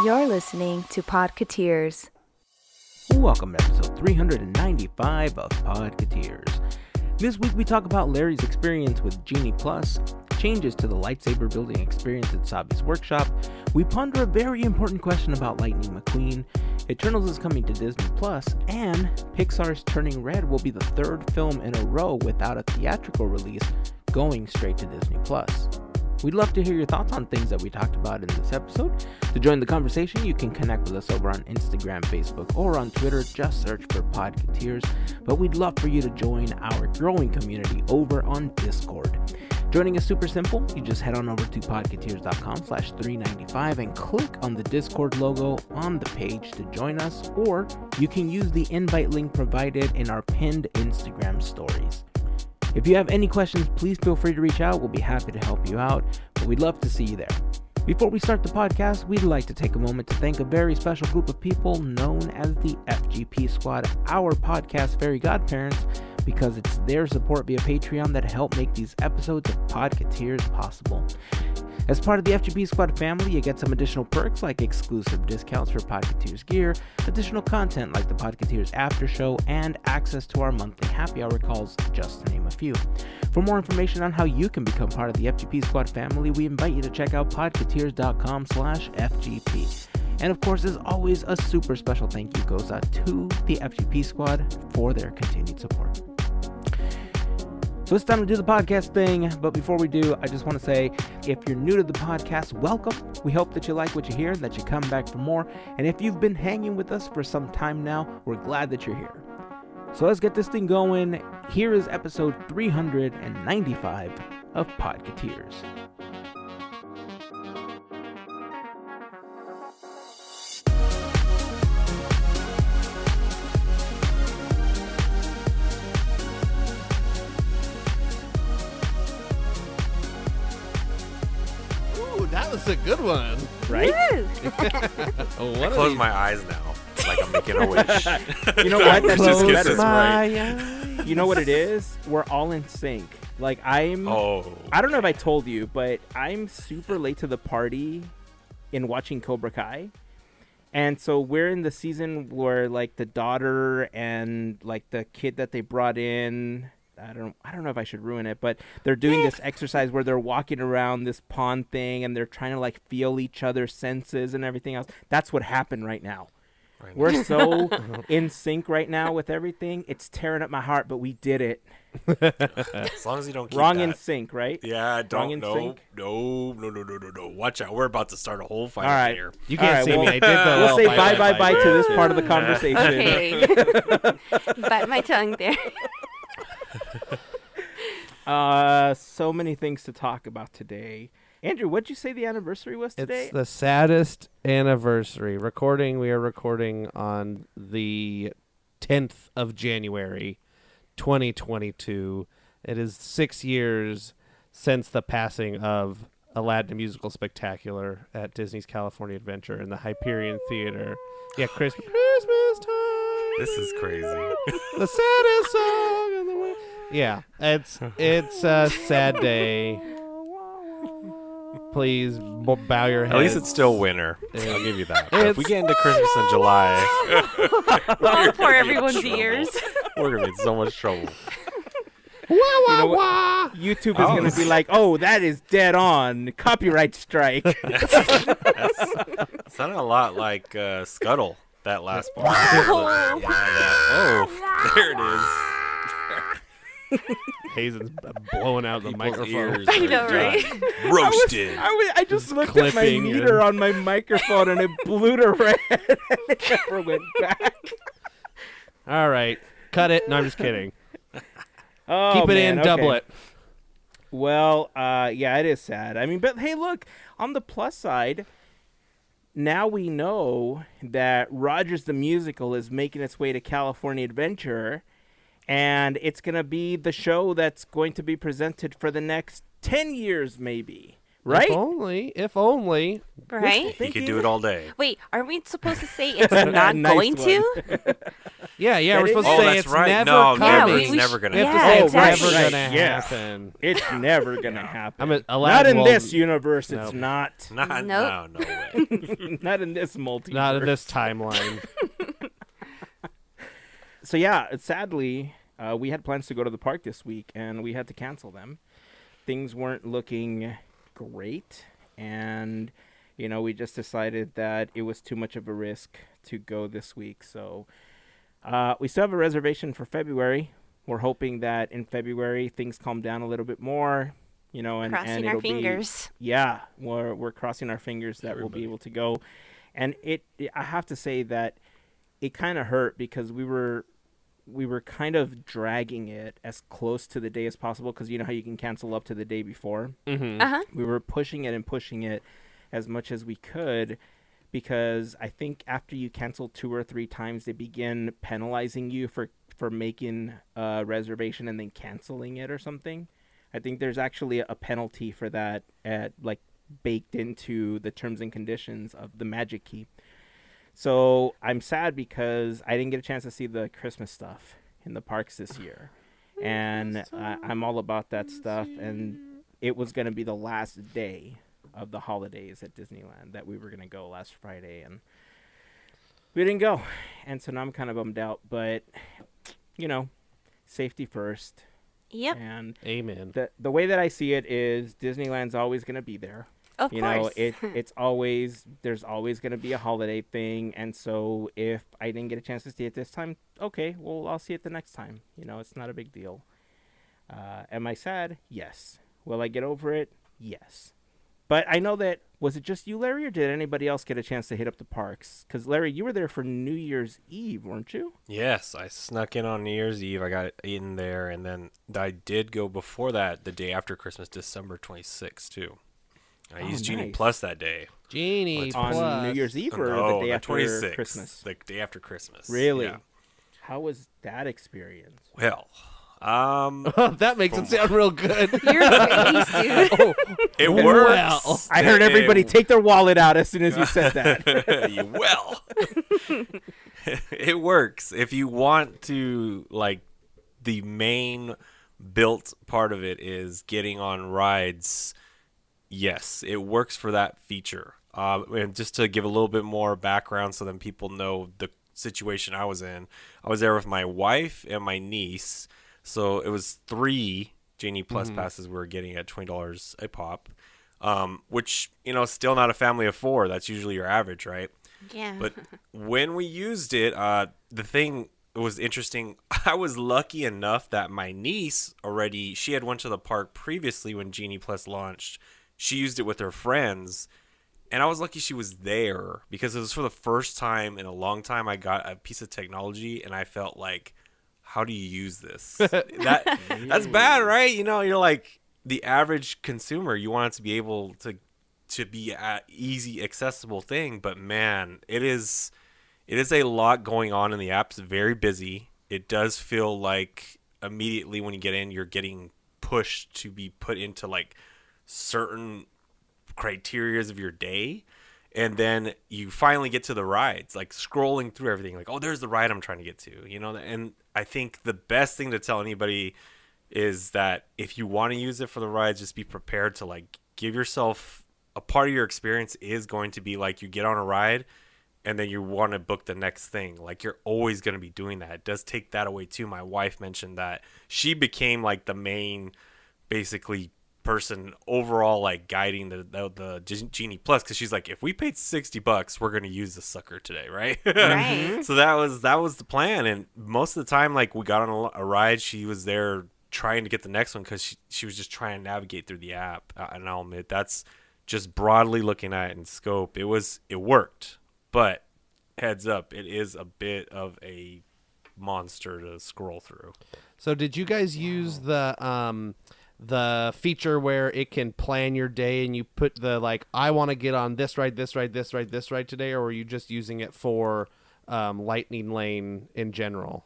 You're listening to Podketeers. Welcome to episode 395 of Podketeers. This week we talk about Larry's experience with Genie Plus, changes to the lightsaber building experience at Savi's workshop, we ponder a very important question about Lightning McQueen, Eternals is coming to Disney Plus, and Pixar's Turning Red will be the third film in a row without a theatrical release going straight to Disney Plus. We'd love to hear your thoughts on things that we talked about in this episode. To join the conversation, you can connect with us over on Instagram, Facebook, or on Twitter. Just search for Podketeers. But we'd love for you to join our growing community over on Discord. Joining is super simple. You just head on over to podketeers.com/395 and click on the Discord logo on the page to join us, or you can use the invite link provided in our pinned Instagram stories. If you have any questions, please feel free to reach out. We'll be happy to help you out, but we'd love to see you there. Before we start the podcast, we'd like to take a moment to thank a very special group of people known as the FGP Squad, our podcast Fairy Godparents, because it's their support via Patreon that help make these episodes of Podketeers possible. As part of the FGP Squad family, you get some additional perks like exclusive discounts for Podketeers gear, additional content like the Podketeers After Show, and access to our monthly happy hour calls, just to name a few. For more information on how you can become part of the FGP Squad family, we invite you to check out podketeers.com/FGP. And of course, as always, a super special thank you goes out to the FGP Squad for their continued support. So it's time to do the podcast thing, but before we do, I just want to say, if you're new to the podcast, welcome. We hope that you like what you hear and that you come back for more. And if you've been hanging with us for some time now, we're glad that you're here. So let's get this thing going. Here is episode 395 of Podketeers. That was a good one, right? I close my eyes now, like I'm making a wish. You know what? That's just better. Right. You know what it is? We're all in sync. Like I don't know if I told you, but I'm super late to the party in watching Cobra Kai. And so we're in the season where like the daughter and like the kid that they brought in, I don't know if I should ruin it, but they're doing this exercise where they're walking around this pond thing and they're trying to like feel each other's senses and everything else. That's what happened right now. We're so in sync right now with everything. It's tearing up my heart, but we did it. As long as you don't keep wrong that. In sync, right? Yeah, Wrong no. Watch out. We're about to start a whole fight all right. here. You can't see me. I did the we'll say bye to this part of the conversation. Okay. Bite my tongue there. So many things to talk about today. Andrew, what'd you say the anniversary was today? It's the saddest anniversary. We are recording on the 10th of January, 2022. It is 6 years since the passing of Aladdin Musical Spectacular at Disney's California Adventure in the Hyperion Theater. Yeah, Christmas time. This is crazy. The saddest song in the world. Yeah, it's a sad day. Please bow your head. At least it's still winter. I'll give you that. If we get into Christmas in July, for everyone's ears. We're going to be in so much trouble. YouTube is going to be like, oh, that is dead on. Copyright strike. That sounded a lot like Scuttle, that last part. Oh, there it is. Heyzen's blowing out the microphone. I know, right? Roasted. I just looked at my meter on my microphone and it blew to red and it never went back. All right. Cut it. No, I'm just kidding. Oh, Keep it in, double it. Well, yeah, it is sad. I mean, but hey, look, on the plus side, now we know that Rogers the Musical is making its way to California Adventure. And it's going to be the show that's going to be presented for the next 10 years, maybe. Right? If only. Right? You could do it all day. Wait, are we supposed to say it's not going to? Yeah, we're supposed to say it's right. never No, coming. it's never going to happen. Yeah, It's exactly. never going to happen. It's never going to happen. Aladdin not in will- this universe, No. it's not. No way. Not in this multiverse. Not in this timeline. So yeah, sadly, we had plans to go to the park this week, and we had to cancel them. Things weren't looking great, and we just decided that it was too much of a risk to go this week. So we still have a reservation for February. We're hoping that in February things calm down a little bit more. And Crossing our fingers. We're crossing our fingers that we'll be able to go. And I have to say that it kind of hurt because we were kind of dragging it as close to the day as possible, because you know how you can cancel up to the day before. We were pushing it as much as we could, because I think after you cancel 2 or 3 times, they begin penalizing you for making a reservation and then canceling it or something. I think there's actually a penalty for that, baked into the terms and conditions of the Magic Key. So I'm sad because I didn't get a chance to see the Christmas stuff in the parks this year. And I'm all about that stuff. And it was going to be the last day of the holidays at Disneyland that we were going to go last Friday. And we didn't go. And so now I'm kind of bummed out. But, safety first. Yep. And Amen. The way that I see it is Disneyland's always going to be there. Of course. There's always going to be a holiday thing. And so if I didn't get a chance to see it this time, okay, well, I'll see it the next time. It's not a big deal. Am I sad? Yes. Will I get over it? Yes. But I know that, was it just you, Larry, or did anybody else get a chance to hit up the parks? Because, Larry, you were there for New Year's Eve, weren't you? Yes, I snuck in on New Year's Eve. I got in there, and then I did go before that, the day after Christmas, December 26th, too. I used Genie nice. Plus that day. Genie On Plus. New Year's Eve or No, the day after 26th, Christmas? the day after Christmas. Really? Yeah. How was that experience? Well, That makes it sound real good. Your face, dude. it works. Well. I heard everybody take their wallet out as soon as you said that. You will. It works. If you want to, the main built part of it is getting on rides. Yes, it works for that feature. And just to give a little bit more background so then people know the situation I was in, I was there with my wife and my niece. So it was 3 Genie Plus passes we were getting at $20 a pop, which, still not a family of 4. That's usually your average, right? Yeah. But when we used it, the thing was interesting. I was lucky enough that my niece she had went to the park previously when Genie Plus launched. She used it with her friends, and I was lucky she was there because it was for the first time in a long time I got a piece of technology, and I felt like, how do you use this? That's bad, right? You're like the average consumer. You want it to be able to be an easy, accessible thing, but man, it is a lot going on in the app. It's very busy. It does feel like immediately when you get in, you're getting pushed to be put into certain criterias of your day, and then you finally get to the rides, scrolling through everything, oh, there's the ride I'm trying to get to, and I think the best thing to tell anybody is that if you want to use it for the rides, just be prepared to give yourself a part of your experience is going to be you get on a ride and then you want to book the next thing. You're always going to be doing that. It does take that away too. My wife mentioned that she became the main basically person overall guiding the Genie Plus, because she's if we paid $60 we're gonna use the sucker today, right? Right. So that was the plan, and most of the time we got on a ride, she was there trying to get the next one because she was just trying to navigate through the app, and I'll admit that's just broadly looking at it in scope, it worked, but heads up, it is a bit of a monster to scroll through. So did you guys use the feature where it can plan your day and you put the I want to get on this ride today, or were you just using it for Lightning Lane in general?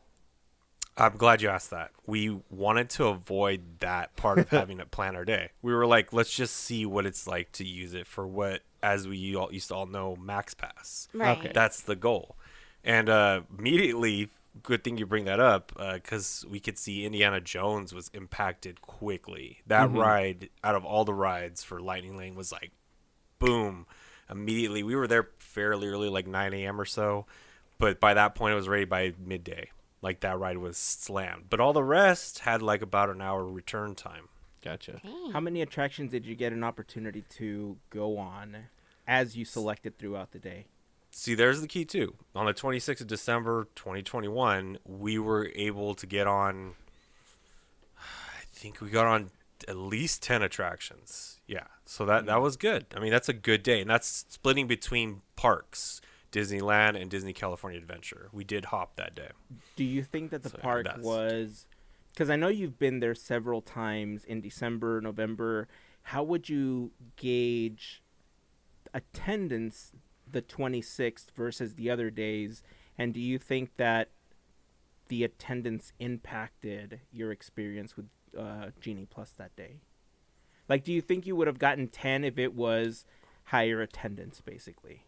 I'm glad you asked that. We wanted to avoid that part of having to plan our day. We were let's just see what it's like to use it for what, as we all used to all know, Max Pass. Right. Okay. That's the goal. And immediately, good thing you bring that up, because we could see Indiana Jones was impacted quickly. That ride, out of all the rides for Lightning Lane, was boom. immediately. We were there fairly early, like 9 a.m. or so, but by that point it was ready by midday. Like that ride was slammed, but all the rest had like about an hour return time. Gotcha. How many attractions did you get an opportunity to go on as you selected throughout the day? See, there's the key too. On the 26th of December 2021, we were able to get on, I think we got on at least 10 attractions. Yeah. So that was good. I mean, that's a good day. And that's splitting between parks, Disneyland and Disney California Adventure. We did hop that day. Do you think that the So, yeah, park that's- was, because I know you've been there several times in December, November, how would you gauge attendance the 26th versus the other days? And do you think that the attendance impacted your experience with Genie Plus that day? Like, do you think you would have gotten 10 if it was higher attendance, basically?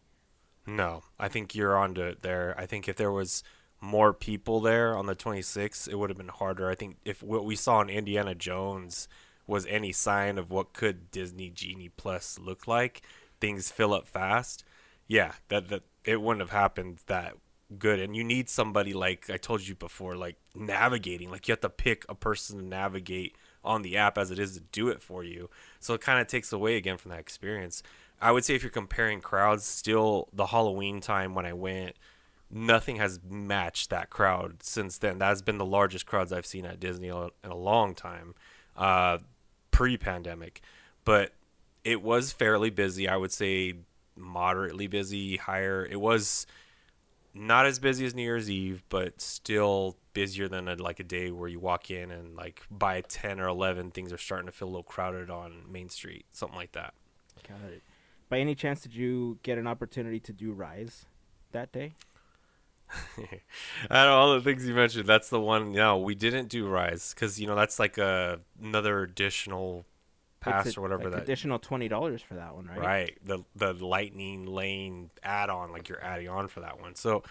No, I think you're onto it there. I think if there was more people there on the 26th, it would have been harder. I think if what we saw in Indiana Jones was any sign of what could Disney Genie Plus look like, things fill up fast. Yeah, that it wouldn't have happened that good. And you need somebody, like I told you before, like navigating. Like you have to pick a person to navigate on the app as it is to do it for you. So it kind of takes away again from that experience. I would say if you're comparing crowds, still the Halloween time when I went, nothing has matched that crowd since then. That has been the largest crowds I've seen at Disney in a long time, pre-pandemic. But it was fairly busy. I would say moderately busy, higher. It was not as busy as New Year's Eve, but still busier than a day where you walk in and like by 10 or 11, things are starting to feel a little crowded on Main Street, something like that. Got it. By any chance, did you get an opportunity to do Rise that day? Out of all the things you mentioned, that's the one. No, we didn't do Rise because that's like another additional pass or whatever that. Additional $20 for that one, right? Right, the Lightning Lane add-on, like you're adding on for that one. So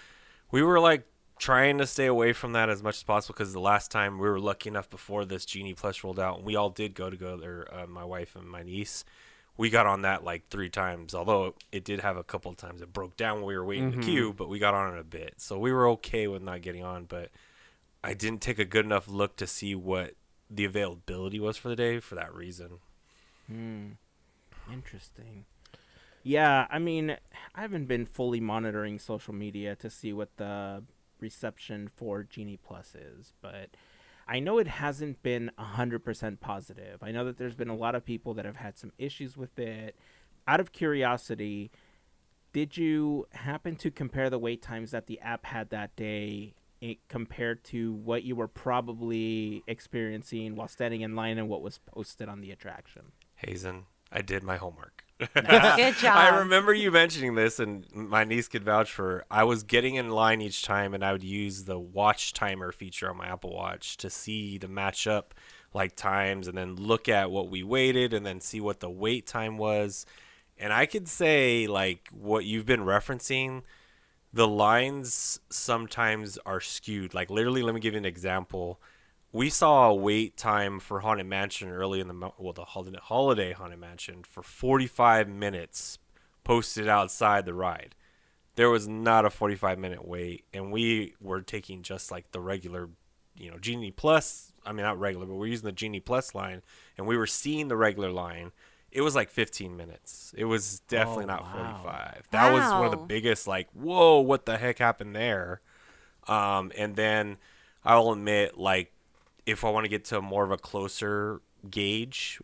we were like trying to stay away from that as much as possible because the last time we were lucky enough before this Genie Plus rolled out, and we all did go there. My wife and my niece. We got on that like 3 times, although it did have a couple of times it broke down when we were waiting in the queue, but we got on it a bit. So we were okay with not getting on, but I didn't take a good enough look to see what the availability was for the day for that reason. Interesting. Yeah, I mean, I haven't been fully monitoring social media to see what the reception for Genie Plus is, but I know it hasn't been 100% positive. I know that there's been a lot of people that have had some issues with it. Out of curiosity, did you happen to compare the wait times that the app had that day compared to what you were probably experiencing while standing in line and what was posted on the attraction? Heyzen, I did my homework. Good job. I remember you mentioning this, and my niece could vouch for. I was getting in line each time, and I would use the watch timer feature on my Apple Watch to see the matchup like times, and then look at what we waited, and then see what the wait time was. And I could say like what you've been referencing. The lines sometimes are skewed. Like literally, let me give you an example. We saw a wait time for Haunted Mansion early in the holiday Haunted Mansion for 45 minutes posted outside the ride. There was not a 45-minute wait, and we were taking just like the regular, Genie Plus. I mean, not regular, but we're using the Genie Plus line, and we were seeing the regular line. It was like 15 minutes. It was definitely not 45. That was one of the Wow. biggest, like, whoa, what the heck happened there? And then I'll admit, like, if I want to get to more of a closer gauge,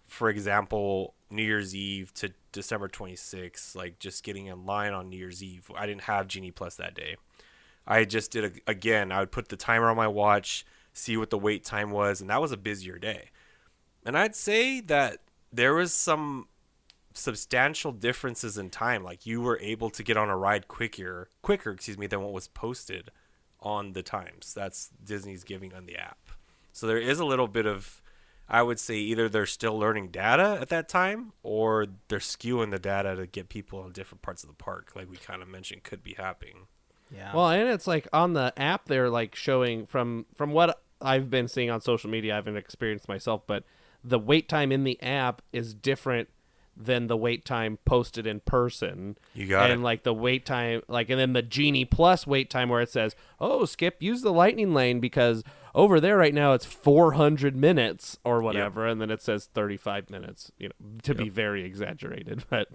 for example, New Year's Eve to December 26th, like just getting in line on New Year's Eve, I didn't have Genie Plus that day. I just did, again, I would put the timer on my watch, see what the wait time was, and that was a busier day. And I'd say that there was some substantial differences in time. Like you were able to get on a ride quicker, than what was posted on the times. That's Disney's giving on the app. So there is a little bit of, I would say either they're still learning data at that time or they're skewing the data to get people in different parts of the park. Like we kind of mentioned could be happening. Yeah. Well, and it's like on the app they're like showing from what I've been seeing on social media. I haven't experienced myself, but the wait time in the app is different than the wait time posted in person. You got and it. like the wait time, like, and then the Genie Plus wait time where it says, "Oh, Skip, use the Lightning lane because over there right now it's 400 minutes or whatever," and then it says 35 minutes. To be very exaggerated, but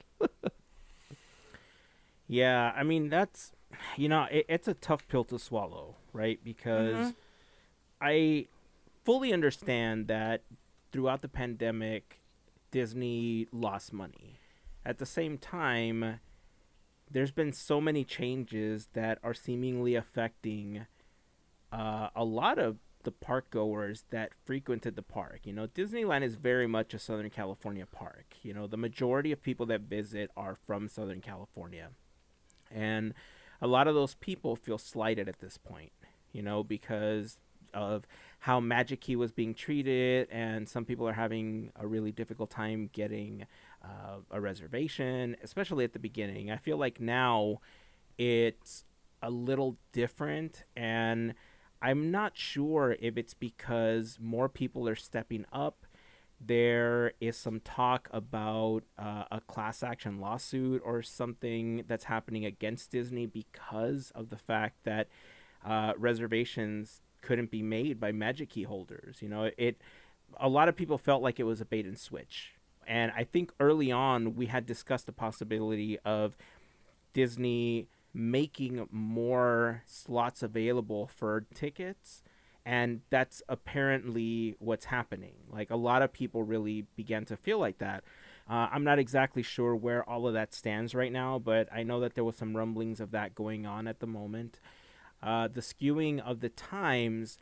Yeah, I mean, that's, it's a tough pill to swallow, right? Because I fully understand that throughout the pandemic, Disney lost money. At the same time, there's been so many changes that are seemingly affecting a lot of the park goers that frequented the park. Disneyland is very much a Southern California park. The majority of people that visit are from Southern California. And a lot of those people feel slighted at this point, because of how Magic Key was being treated, and some people are having a really difficult time getting a reservation, especially at the beginning. I feel like now it's a little different, and I'm not sure if it's because more people are stepping up. There is some talk about a class action lawsuit or something that's happening against Disney because of the fact that reservations couldn't be made by Magic Key holders. A lot of people felt like it was a bait and switch. And I think early on we had discussed the possibility of Disney making more slots available for tickets. And that's apparently what's happening. Like, a lot of people really began to feel like that. I'm not exactly sure where all of that stands right now, but I know that there was some rumblings of that going on at the moment. The skewing of the times,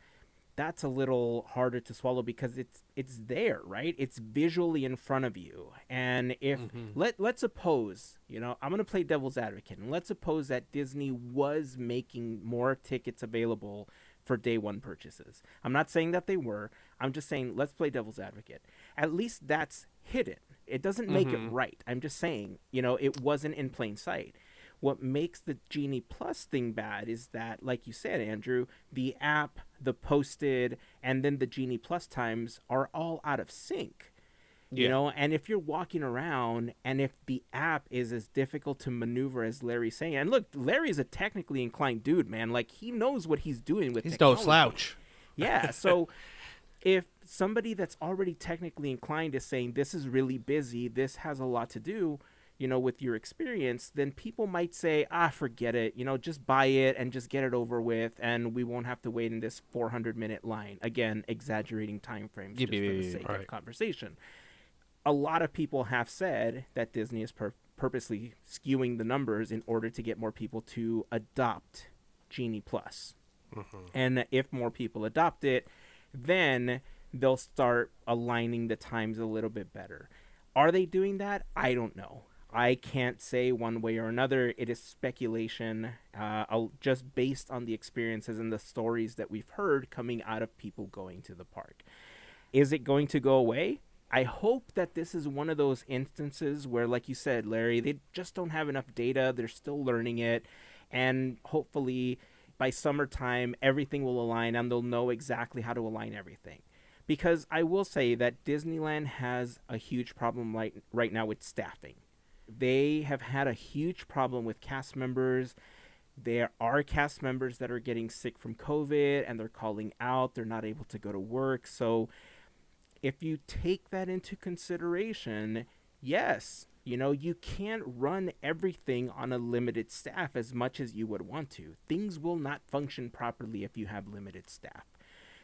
that's a little harder to swallow because it's there, right? It's visually in front of you. And if let's suppose, I'm going to play devil's advocate, and let's suppose that Disney was making more tickets available for day one purchases. I'm not saying that they were. I'm just saying, let's play devil's advocate. At least that's hidden. It doesn't make it right. I'm just saying, it wasn't in plain sight. What makes the Genie Plus thing bad is that, like you said, Andrew, the app, the posted, and then the Genie Plus times are all out of sync. And if you're walking around and if the app is as difficult to maneuver as Larry's saying, and look, Larry's a technically inclined dude, man. Like, he knows what he's doing with technology. no slouch. Yeah, so if somebody that's already technically inclined is saying this is really busy, this has a lot to do, with your experience, then people might say, forget it, just buy it and just get it over with, and we won't have to wait in this 400-minute line. Again, exaggerating time frames just for the sake of conversation. A lot of people have said that Disney is purposely skewing the numbers in order to get more people to adopt Genie Plus. And if more people adopt it, then they'll start aligning the times a little bit better. Are they doing that? I don't know. I can't say one way or another. It is speculation, just based on the experiences and the stories that we've heard coming out of people going to the park. Is it going to go away? I hope that this is one of those instances where, like you said, Larry, they just don't have enough data. They're still learning it. And hopefully by summertime, everything will align and they'll know exactly how to align everything. Because I will say that Disneyland has a huge problem right now with staffing. They have had a huge problem with cast members. There are cast members that are getting sick from COVID and they're calling out. They're not able to go to work. So if you take that into consideration, yes, you can't run everything on a limited staff as much as you would want to. Things will not function properly if you have limited staff.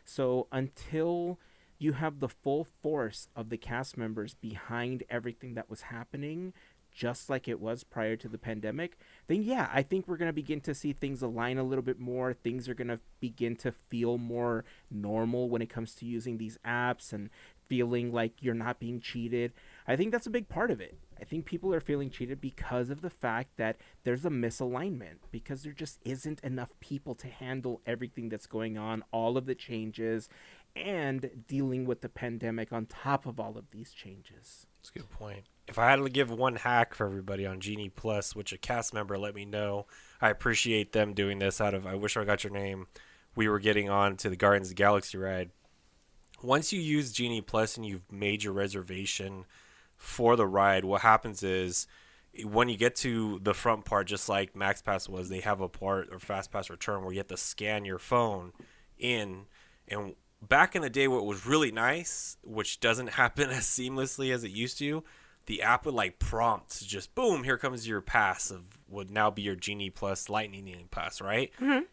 So until you have the full force of the cast members behind everything that was happening, just like it was prior to the pandemic, then yeah, I think we're going to begin to see things align a little bit more. Things are going to begin to feel more normal when it comes to using these apps and feeling like you're not being cheated. I think that's a big part of it. I think people are feeling cheated because of the fact that there's a misalignment, because there just isn't enough people to handle everything that's going on, all of the changes, and dealing with the pandemic on top of all of these changes. That's a good point. If I had to give one hack for everybody on Genie Plus, which a cast member let me know, I appreciate them doing this out of I Wish I Got Your Name. We were getting on to the Guardians of the Galaxy ride. Once you use Genie Plus and you've made your reservation for the ride, what happens is when you get to the front part, just like Max Pass was, they have a part or Fast Pass Return where you have to scan your phone in. And back in the day, what was really nice, which doesn't happen as seamlessly as it used to, the app would like prompt just boom, here comes your pass of would now be your Genie Plus Lightning Pass, right? Mm-hmm.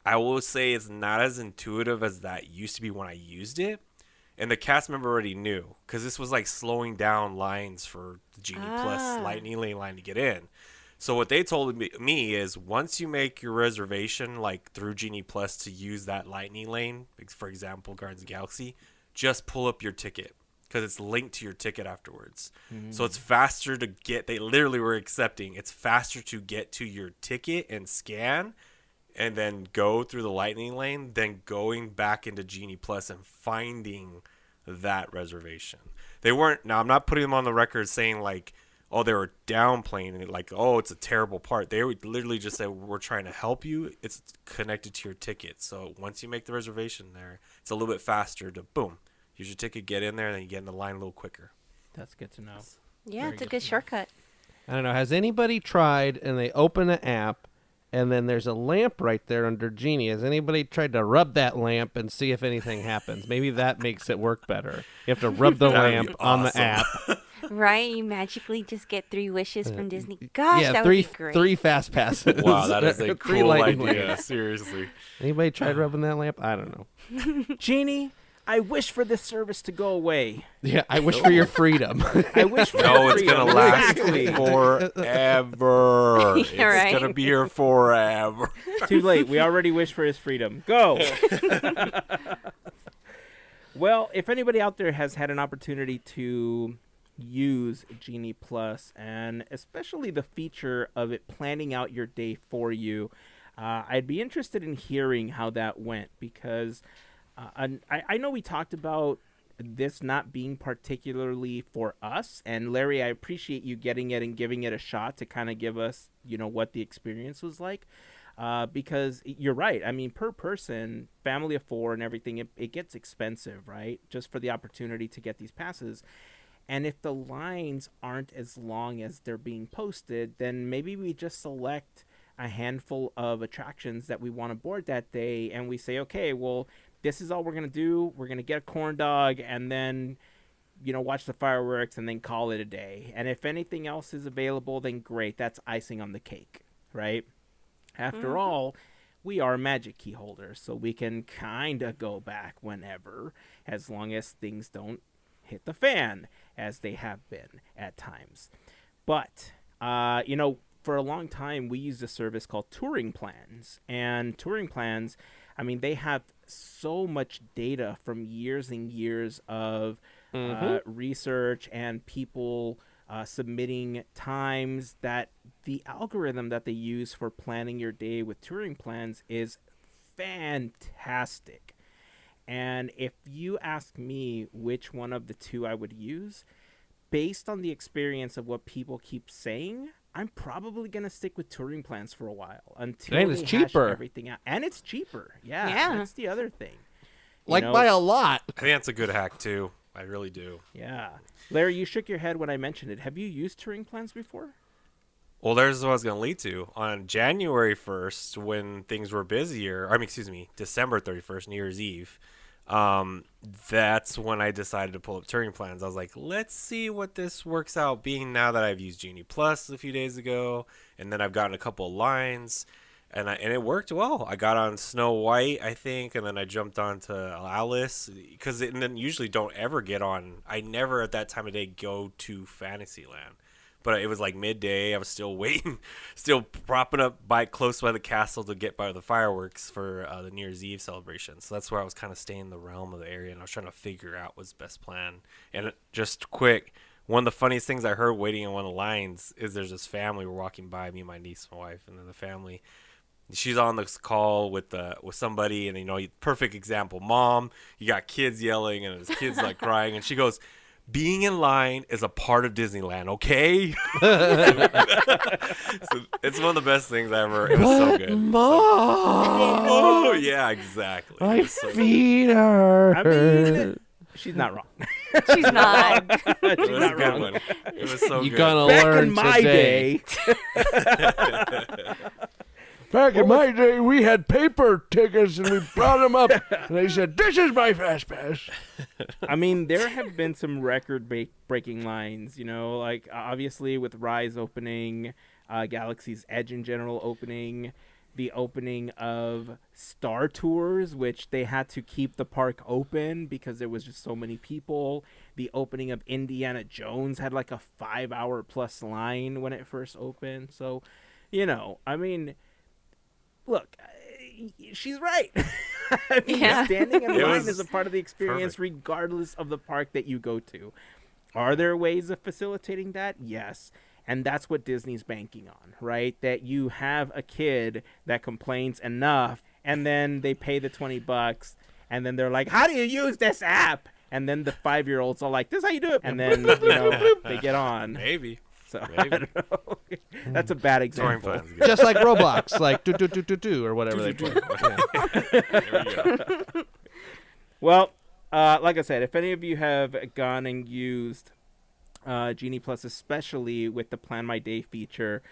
I will say it's not as intuitive as that used to be when I used it. And the cast member already knew because this was like slowing down lines for the Genie Plus Lightning Lane line to get in. So what they told me is once you make your reservation like through Genie Plus to use that Lightning Lane, for example, Guardians of the Galaxy, just pull up your ticket because it's linked to your ticket afterwards. So it's faster to get, they literally were accepting, it's faster to get to your ticket and scan and then go through the Lightning Lane than going back into Genie Plus and finding that reservation. They weren't, now I'm not putting them on the record saying like, oh, they were downplaying it, like, oh, it's a terrible part. They would literally just say, we're trying to help you. It's connected to your ticket. So once you make the reservation there, it's a little bit faster to, boom, use your ticket, get in there, and then you get in the line a little quicker. That's good to know. Yeah, Very it's a good good to know. shortcut. I don't know. Has anybody tried and they open an app and then there's a lamp right there under Genie? Has anybody tried to rub that lamp and see if anything happens? Maybe that makes it work better. You have to rub the That'd be lamp on the awesome. app. Right? You magically just get 3 wishes from Disney. Gosh, yeah, that three would be great. three fast passes. Wow, that is a Three cool lightning idea. lamps. Seriously. Anybody tried rubbing that lamp? I don't know. Genie, I wish for this service to go away. Yeah, I wish for your freedom. I wish for No, your it's going freedom. to last Exactly. forever. It's right. going to be here forever. Too late. We already wish for his freedom. Go. Well, if anybody out there has had an opportunity to use Genie Plus, and especially the feature of it planning out your day for you, I'd be interested in hearing how that went, because I know we talked about this not being particularly for us, and Larry, I appreciate you getting it and giving it a shot to kind of give us, what the experience was like. Because you're right. I mean, per person, family of 4 and everything, it gets expensive, right? Just for the opportunity to get these passes. And if the lines aren't as long as they're being posted, then maybe we just select a handful of attractions that we want to board that day. And we say, okay, well, this is all we're going to do. We're going to get a corn dog and then, watch the fireworks and then call it a day. And if anything else is available, then great. That's icing on the cake, right? After all, we are magic key holders, so we can kind of go back whenever, as long as things don't hit the fan, as they have been at times. But, for a long time, we used a service called Touring Plans. And Touring Plans, I mean, they have so much data from years and years of research and people submitting times, that the algorithm that they use for planning your day with Touring Plans is fantastic. And if you ask me which one of the two I would use, based on the experience of what people keep saying, I'm probably going to stick with Touring Plans for a while until And it's they hash cheaper. everything out. And it's cheaper. Yeah. Yeah. That's the other thing. By a lot. I think that's a good hack, too. I really do. Yeah. Larry, you shook your head when I mentioned it. Have you used Touring Plans before? Well, there's what I was going to lead to. On January 1st, when things were busier, December 31st, New Year's Eve, that's when I decided to pull up Touring Plans. I was like, let's see what this works out, being now that I've used Genie Plus a few days ago, and then I've gotten a couple of lines, and it worked well. I got on Snow White, I think, and then I jumped on to Alice, and then usually don't ever get on. I never at that time of day go to Fantasyland. But it was like midday. I was still waiting, still propping up close by the castle to get by the fireworks for the New Year's Eve celebration. So that's where I was kind of staying in the realm of the area, and I was trying to figure out what's the best plan. And just quick, one of the funniest things I heard waiting on one of the lines is there's this family. We're walking by, me, my niece, my wife, and then the family. She's on this call with somebody, and perfect example. Mom, you got kids yelling, and his kids like crying, and she goes, being in line is a part of Disneyland, okay? So it's one of the best things ever. It was so good. Mom, Oh, yeah, exactly. It my was so good. feet hurt. I mean, she's not wrong. She's not. It was a not good wrong. one. It was so You're good. gonna Back learn in my today. day, Back in my day, we had paper tickets and we brought them up. And they said, "This is my fast pass." I mean, there have been some record-breaking lines, like obviously with Rise opening, Galaxy's Edge in general opening, the opening of Star Tours, which they had to keep the park open because there was just so many people. The opening of Indiana Jones had like a 5-hour plus line when it first opened. So, I mean, look, she's right. I mean, Yeah. standing in It line was is a part of the experience perfect. regardless of the park that you go to. Are there ways of facilitating that? Yes. And that's what Disney's banking on, right? That you have a kid that complains enough and then they pay the $20 and then they're like, how do you use this app? And then the 5-year-olds are like, this is how you do it. And then, they get on. Maybe. So Maybe. I don't know. That's a bad Touring example. plan's good. Just like Roblox, like do or whatever they play. There we go. Well, like I said, if any of you have gone and used Genie Plus, especially with the Plan My Day feature,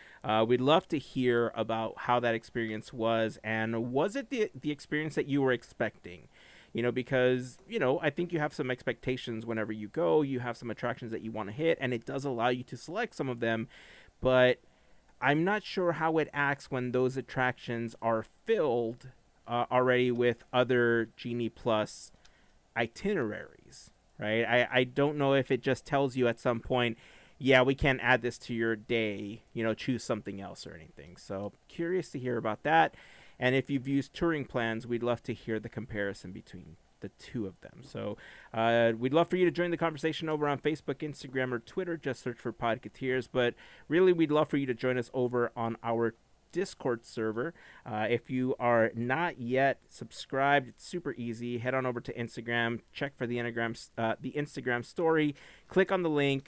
we'd love to hear about how that experience was, and was it the experience that you were expecting? Because, I think you have some expectations whenever you go. You have some attractions that you want to hit, and it does allow you to select some of them, but I'm not sure how it acts when those attractions are filled already with other Genie Plus itineraries, right? I don't know if it just tells you at some point, yeah, we can't add this to your day, choose something else or anything. So curious to hear about that. And if you've used touring plans, we'd love to hear the comparison between the two of them. So we'd love for you to join the conversation over on Facebook, Instagram, or Twitter. Just search for Podketeers. But really, we'd love for you to join us over on our Discord server. If you are not yet subscribed, it's super easy. Head on over to Instagram, check for the Instagram story, click on the link.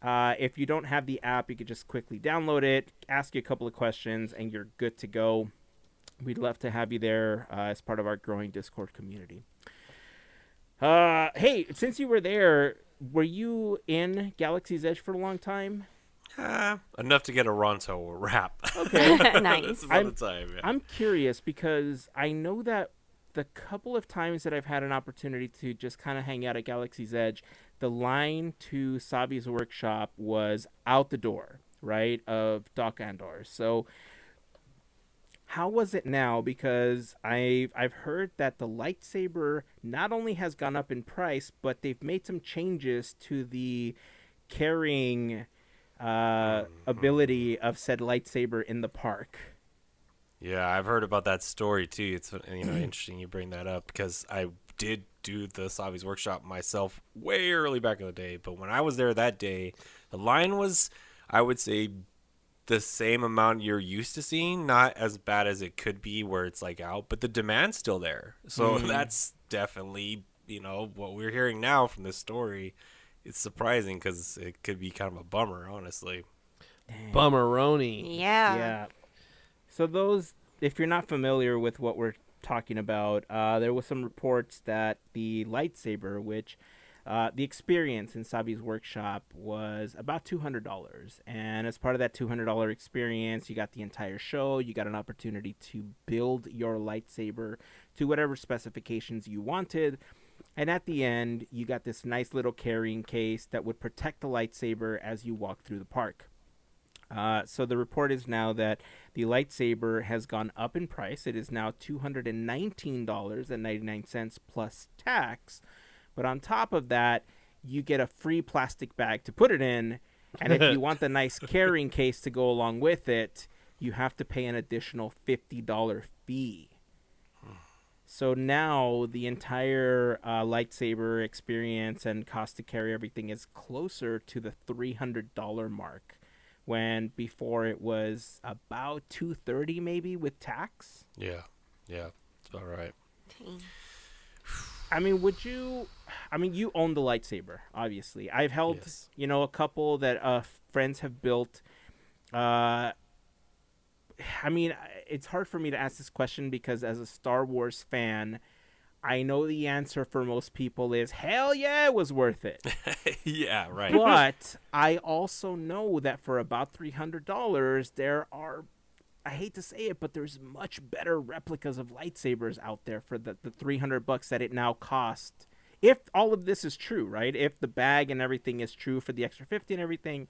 If you don't have the app, you could just quickly download it, ask you a couple of questions, and you're good to go. We'd love to have you there as part of our growing Discord community. Hey, since you were there, were you in Galaxy's Edge for a long time? Enough to get a Ronto rap. Okay. Nice. That's about the time. Yeah. I'm curious because I know that the couple of times that I've had an opportunity to just kind of hang out at Galaxy's Edge, the line to Savi's workshop was out the door, right, of Doc Andor. So how was it now? Because I've heard that the lightsaber not only has gone up in price, but they've made some changes to the carrying ability of said lightsaber in the park. Yeah, I've heard about that story too. It's interesting you bring that up because I did do the Savi's workshop myself way early back in the day. But when I was there that day, the line was, I would say, the same amount you're used to seeing, not as bad as it could be where it's like out, but the demand's still there. So that's definitely, what we're hearing now from this story. It's surprising because it could be kind of a bummer, honestly. Bummeroni. Yeah. Yeah. So those, if you're not familiar with what we're talking about, there was some reports that the lightsaber, which the experience in Savi's workshop was about $200. And as part of that $200 experience, you got the entire show. You got an opportunity to build your lightsaber to whatever specifications you wanted. And at the end, you got this nice little carrying case that would protect the lightsaber as you walk through the park. So the report is now that the lightsaber has gone up in price. It is now $219.99 plus tax. But on top of that, you get a free plastic bag to put it in. And if you want the nice carrying case to go along with it, you have to pay an additional $50 fee. So now the entire lightsaber experience and cost to carry everything is closer to the $300 mark, when before it was about $230 maybe with tax. Yeah, it's about right. I mean, you own the lightsaber, obviously. I've held, Yes. a couple that friends have built. I mean, it's hard for me to ask this question because as a Star Wars fan, I know the answer for most people is, hell yeah, it was worth it. Yeah, right. But I also know that for about $300, there are, I hate to say it, but there's much better replicas of lightsabers out there for the $300 that it now costs. If all of this is true, right? If the bag and everything is true for the extra 50 and everything,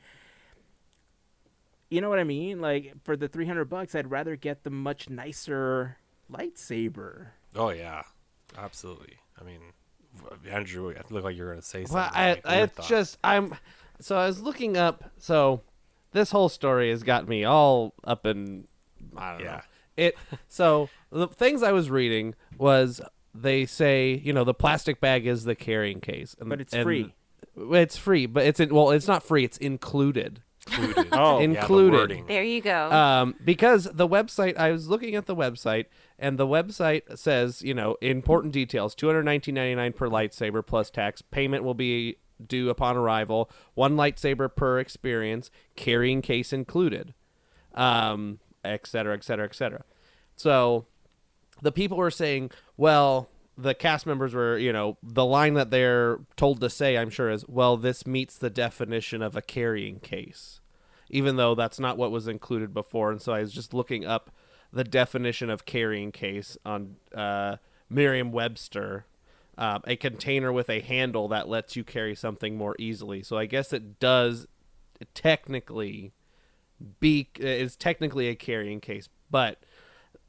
you know what I mean? Like, for the $300, I'd rather get the much nicer lightsaber. Oh yeah, absolutely. I mean, Andrew, it looked like you were going to say something. Well, like, weird thought. So I was looking up. So this whole story has got me all up in, I don't know. So the things I was reading was they say, the plastic bag is the carrying case, But it's free. It's free, but it's not free. It's included. Oh, included. Yeah, the wording. There you go. Because the website, I was looking at the website, and the website says, important details: $219.99 per lightsaber plus tax. Payment will be due upon arrival. 1 lightsaber per experience. Carrying case included. Et cetera, et cetera, et cetera. So the people were saying, well, the cast members were, the line that they're told to say, I'm sure, is, well, this meets the definition of a carrying case, even though that's not what was included before. And so I was just looking up the definition of carrying case on Merriam-Webster, a container with a handle that lets you carry something more easily. So I guess it does technically is technically a carrying case, but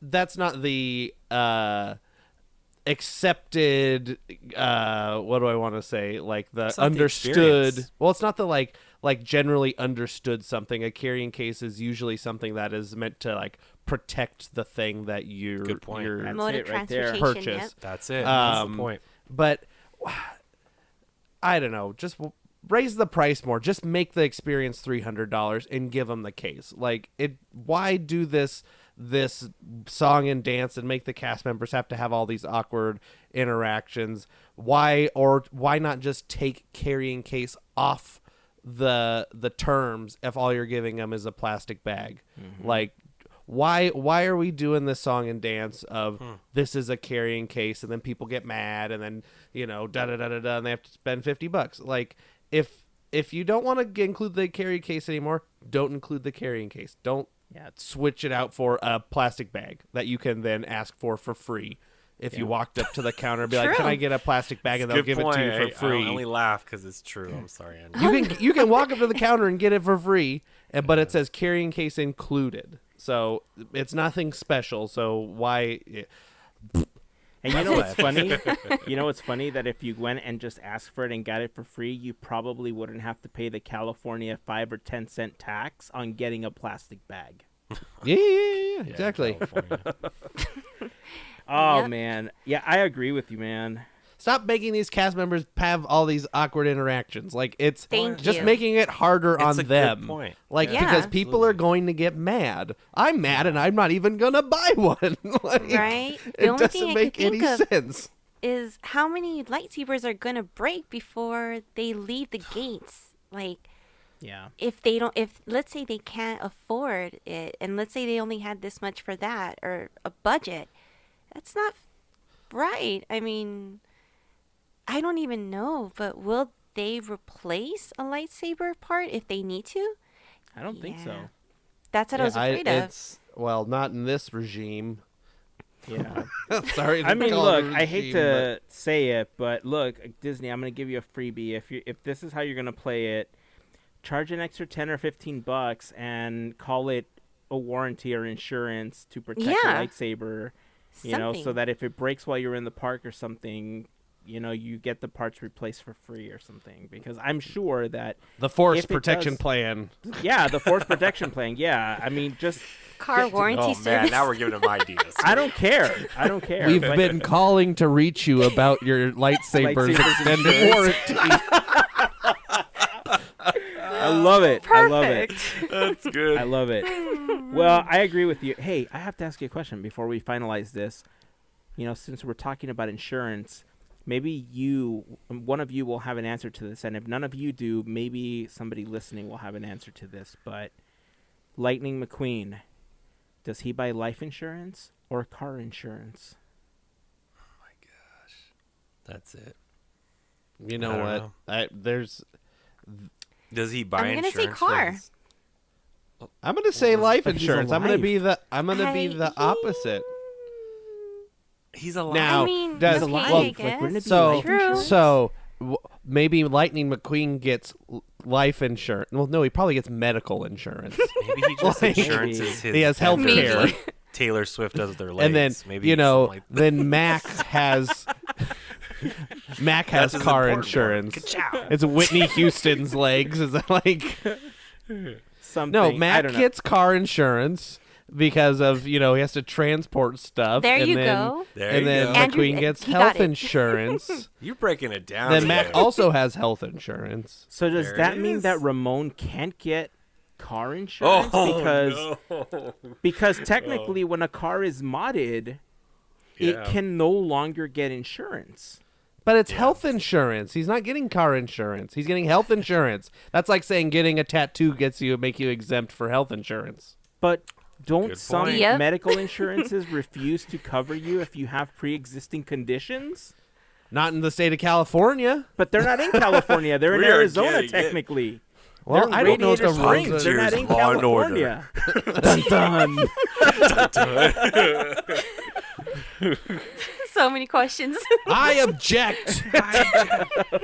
that's not the accepted what do I want to say, like the understood, well, it's not the like generally understood something. A carrying case is usually something that is meant to like protect the thing that you're Good point. Mode of right there. transportation. purchase. Yep. That's it. That's the point. But I don't know, just raise the price more. Just make the experience $300 and give them the case. Like, why do this song and dance and make the cast members have to have all these awkward interactions? Why not just take carrying case off the terms if all you're giving them is a plastic bag? Mm-hmm. Like, why are we doing this song and dance of this is a carrying case, and then people get mad, and then da da da da da, and they have to spend $50? Like, if you don't want to include the carrying case anymore, don't include the carrying case. Don't switch it out for a plastic bag that you can then ask for free. If you walked up to the counter and be like, can I get a plastic bag? And they'll give it to you for free. I only laugh because it's true. I'm sorry, Andy. You can walk up to the counter and get it for free, but it says carrying case included. So it's nothing special. So why? And you know what's funny? It's funny that if you went and just asked for it and got it for free, you probably wouldn't have to pay the California 5 or 10 cent tax on getting a plastic bag. Yeah, exactly. Oh, Yep. man. Yeah, I agree with you, man. Stop making these cast members have all these awkward interactions. Like, it's Thank just you. making it harder It's on a them. good point. Like, Yeah. because people are going to get mad. I'm mad, and I'm not even gonna buy one. Like, Right? The It only thing doesn't I make can any think of sense. is how many lightsabers are gonna break before they leave the gates. Like, Yeah. if let's say they can't afford it, and let's say they only had this much for that, or a budget, that's not right. I mean, I don't even know, but will they replace a lightsaber part if they need to? I don't think so. That's what I was afraid of. Well, not in this regime. Yeah. Sorry. I mean, call look, it a I hate regime, to say it, but look, Disney, I'm going to give you a freebie. If this is how you're going to play it, charge an extra 10 or $15 and call it a warranty or insurance to protect the lightsaber, so that if it breaks while you're in the park or something, you get the parts replaced for free or something, because I'm sure that the force if it protection does- plan. Yeah, the force protection plan. Yeah, I mean, just Car warranty Oh service. man, now we're giving them ideas. I don't care. We've but- been calling to reach you about your lightsabers Lightsabers extended insurance. warranty. I love it. I love it. That's good. I love it. Well, I agree with you. Hey, I have to ask you a question before we finalize this. Since we're talking about insurance, maybe one of you will have an answer to this, and if none of you do, maybe somebody listening will have an answer to this. But Lightning McQueen, does he buy life insurance or car insurance? Oh my gosh. That's it. You know I what? don't There's. Does he buy I'm gonna say insurance? for car. his- I'm gonna say life But he's insurance. I'm gonna alive. be the. I'm gonna be the opposite. He's alive. Now, I mean, does- okay, well, I like, guess. wouldn't it be So, life True. insurance? so maybe Lightning McQueen gets life insurance. Well, no, he probably gets medical insurance. Maybe he just Like, insurances his. he has health vendors care. like Taylor Swift does their legs. And then Maybe something like that. then Mac has That's his car important insurance. part. Ka-chow. It's Whitney Houston's legs. Is that like Something. no? I Mac don't know. gets car insurance because of he has to transport stuff. There and you then, go. There And you then go. Andrew, McQueen gets he got health it. insurance. You're breaking it down. Then Mac today. also has health insurance. So does There that it mean is. that Ramon can't get car insurance Oh, because technically when a car is modded, it Yeah. can no longer get insurance. But it's health insurance. He's not getting car insurance. He's getting health insurance. That's like saying getting a tattoo make you exempt for health insurance. But don't Good some point. Yep. medical insurances refuse to cover you if you have pre-existing conditions? Not in the state of California. But they're not in California. They're in We are Arizona getting it. technically. Well, They're in I don't know what the Radiator rules Springs. are. They're not in Law and order. California. Dun, dun. So many questions. I object.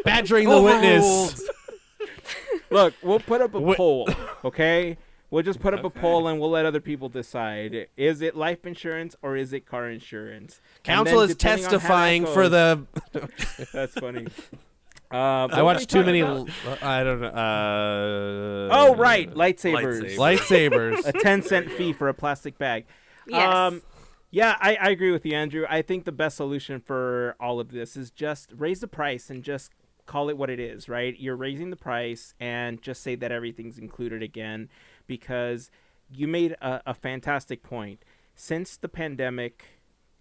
Badgering the witness. Look, we'll put up a Wh- poll, okay? We'll just put up a poll and we'll let other people decide. Is it life insurance or is it car insurance? And Council then is depending on how that testifying for goes- the. That's funny. I watched too many. I don't know. Oh, right. Lightsabers. Lightsabers. A 10-cent fee for a plastic bag. Yes. Yeah, I agree with you, Andrew. I think the best solution for all of this is just raise the price and just call it what it is, right? You're raising the price and just say that everything's included again, because you made a fantastic point. Since the pandemic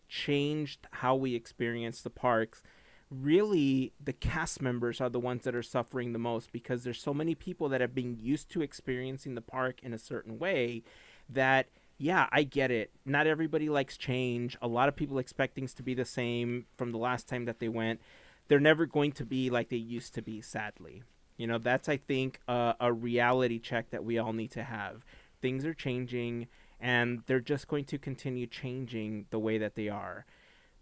changed how we experience the parks, really the cast members are the ones that are suffering the most, because there's so many people that have been used to experiencing the park in a certain way that, yeah, I get it. Not everybody likes change. A lot of people expect things to be the same from the last time that they went. They're never going to be like they used to be, sadly. You know, that's, I think, a reality check that we all need to have. Things are changing, and they're just going to continue changing the way that they are.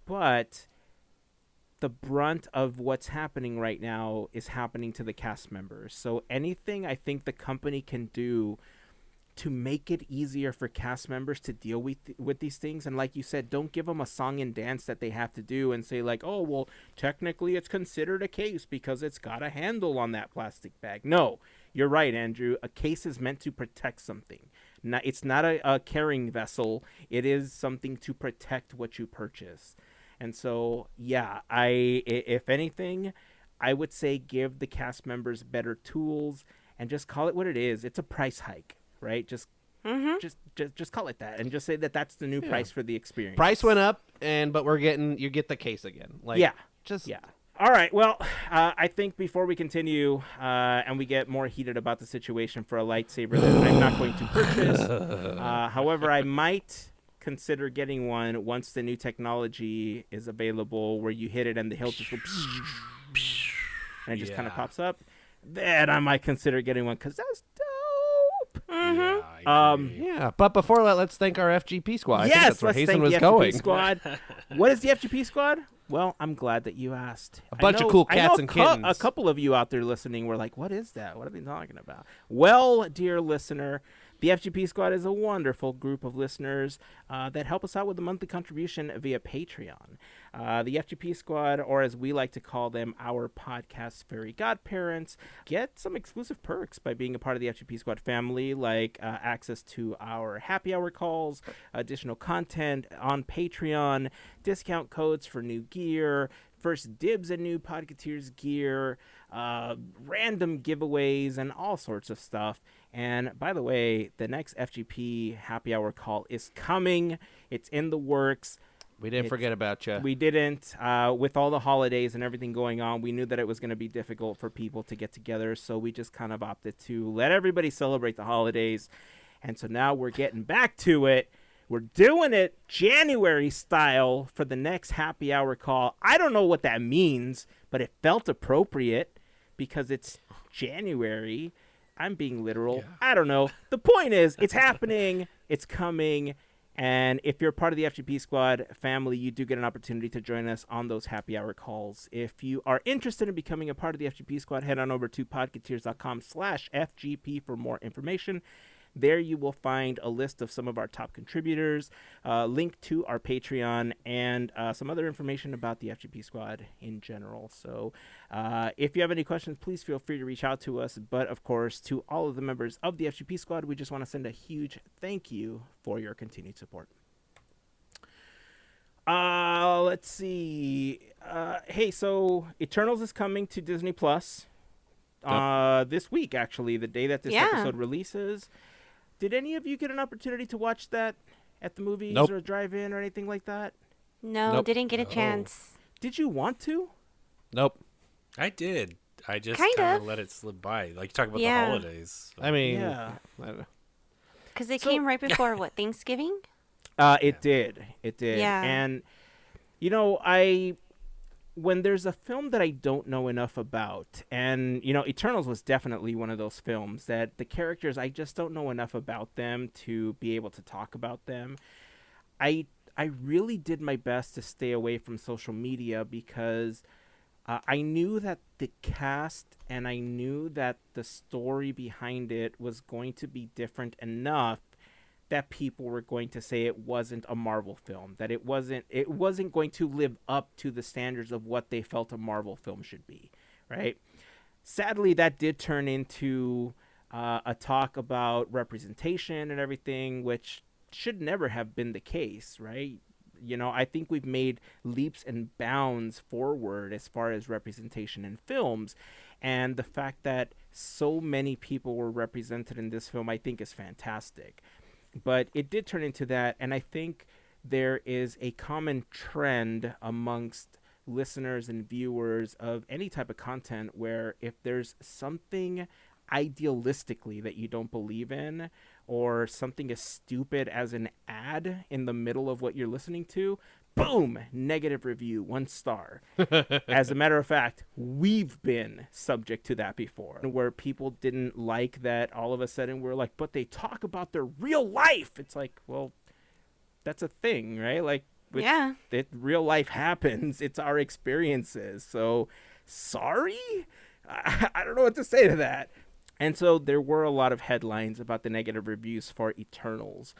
But the brunt of what's happening right now is happening to the cast members. So anything I think the company can do to make it easier for cast members to deal with these things, and like you said, don't give them a song and dance that they have to do and say like, oh, well, technically it's considered a case because it's got a handle on that plastic bag. No, you're right, Andrew. A case is meant to protect something. It's not a carrying vessel. It is something to protect what you purchase. And so, yeah, if anything, I would say give the cast members better tools and just call it what it is. It's a price hike, right? Just call it that, and just say that that's the new price for the experience. Price went up, but you get the case again. Like, Yeah. just Yeah. All right. Well, I think before we continue and we get more heated about the situation for a lightsaber that I'm not going to purchase, however, I might consider getting one once the new technology is available, where you hit it and the hilt just goes and it just kind of Yeah. pops up. Then I might consider getting one, because that's dope. Yeah, I agree. Yeah, but before that, let's thank our FGP squad. I think Yes, that's where let's Heyzen thank was the going. FGP Squad. What is the FGP Squad? Well, I'm glad that you asked. A bunch of cool cats and kittens. A couple of you out there listening were like, what is that? What are they talking about? Well, dear listener, the FGP Squad is a wonderful group of listeners that help us out with a monthly contribution via Patreon. The FGP Squad, or as we like to call them, our podcast Fairy Godparents, get some exclusive perks by being a part of the FGP Squad family, like access to our happy hour calls, additional content on Patreon, discount codes for new gear, first dibs at new Podketeers gear, random giveaways, and all sorts of stuff. And by the way, the next FGP happy hour call is coming. It's in the works. We didn't forget about you. We didn't. With all the holidays and everything going on, we knew that it was going to be difficult for people to get together, so we just kind of opted to let everybody celebrate the holidays. And so now we're getting back to it. We're doing it January style for the next happy hour call. I don't know what that means, but it felt appropriate because it's January. I'm being literal. Yeah. I don't know. The point is, it's happening. It's coming. And if you're part of the FGP Squad family, you do get an opportunity to join us on those happy hour calls. If you are interested in becoming a part of the FGP Squad, head on over to podketeers.com/FGP for more information. There you will find a list of some of our top contributors, link to our Patreon, and some other information about the FGP Squad in general. So if you have any questions, please feel free to reach out to us. But, of course, to all of the members of the FGP Squad, we just want to send a huge thank you for your continued support. Let's see. Hey, so Eternals is coming to Disney Plus this week, actually, the day that this episode releases. Did any of you get an opportunity to watch that at the movies or drive-in or anything like that? No, didn't get a chance. Did you want to? Nope. I did. I just Kind kind of. of let it slip by. Like, you talk about Yeah. the holidays. I mean, Yeah. I don't know. Because it came right before, what, Thanksgiving? It did. It did. Yeah. And, when there's a film that I don't know enough about, and, Eternals was definitely one of those films that the characters, I just don't know enough about them to be able to talk about them. I really did my best to stay away from social media because I knew that the cast and I knew that the story behind it was going to be different enough that people were going to say it wasn't a Marvel film, that it wasn't going to live up to the standards of what they felt a Marvel film should be, right? Sadly, that did turn into a talk about representation and everything, which should never have been the case, right? I think we've made leaps and bounds forward as far as representation in films, and the fact that so many people were represented in this film, I think, is fantastic. But it did turn into that, and I think there is a common trend amongst listeners and viewers of any type of content where if there's something idealistically that you don't believe in, or something as stupid as an ad in the middle of what you're listening to, boom, negative review, 1 star. As a matter of fact, we've been subject to that before, where people didn't like that all of a sudden we're like, but they talk about their real life. It's like, well, that's a thing, right? Like, real life happens. It's our experiences. So, sorry? I don't know what to say to that. And so there were a lot of headlines about the negative reviews for Eternals.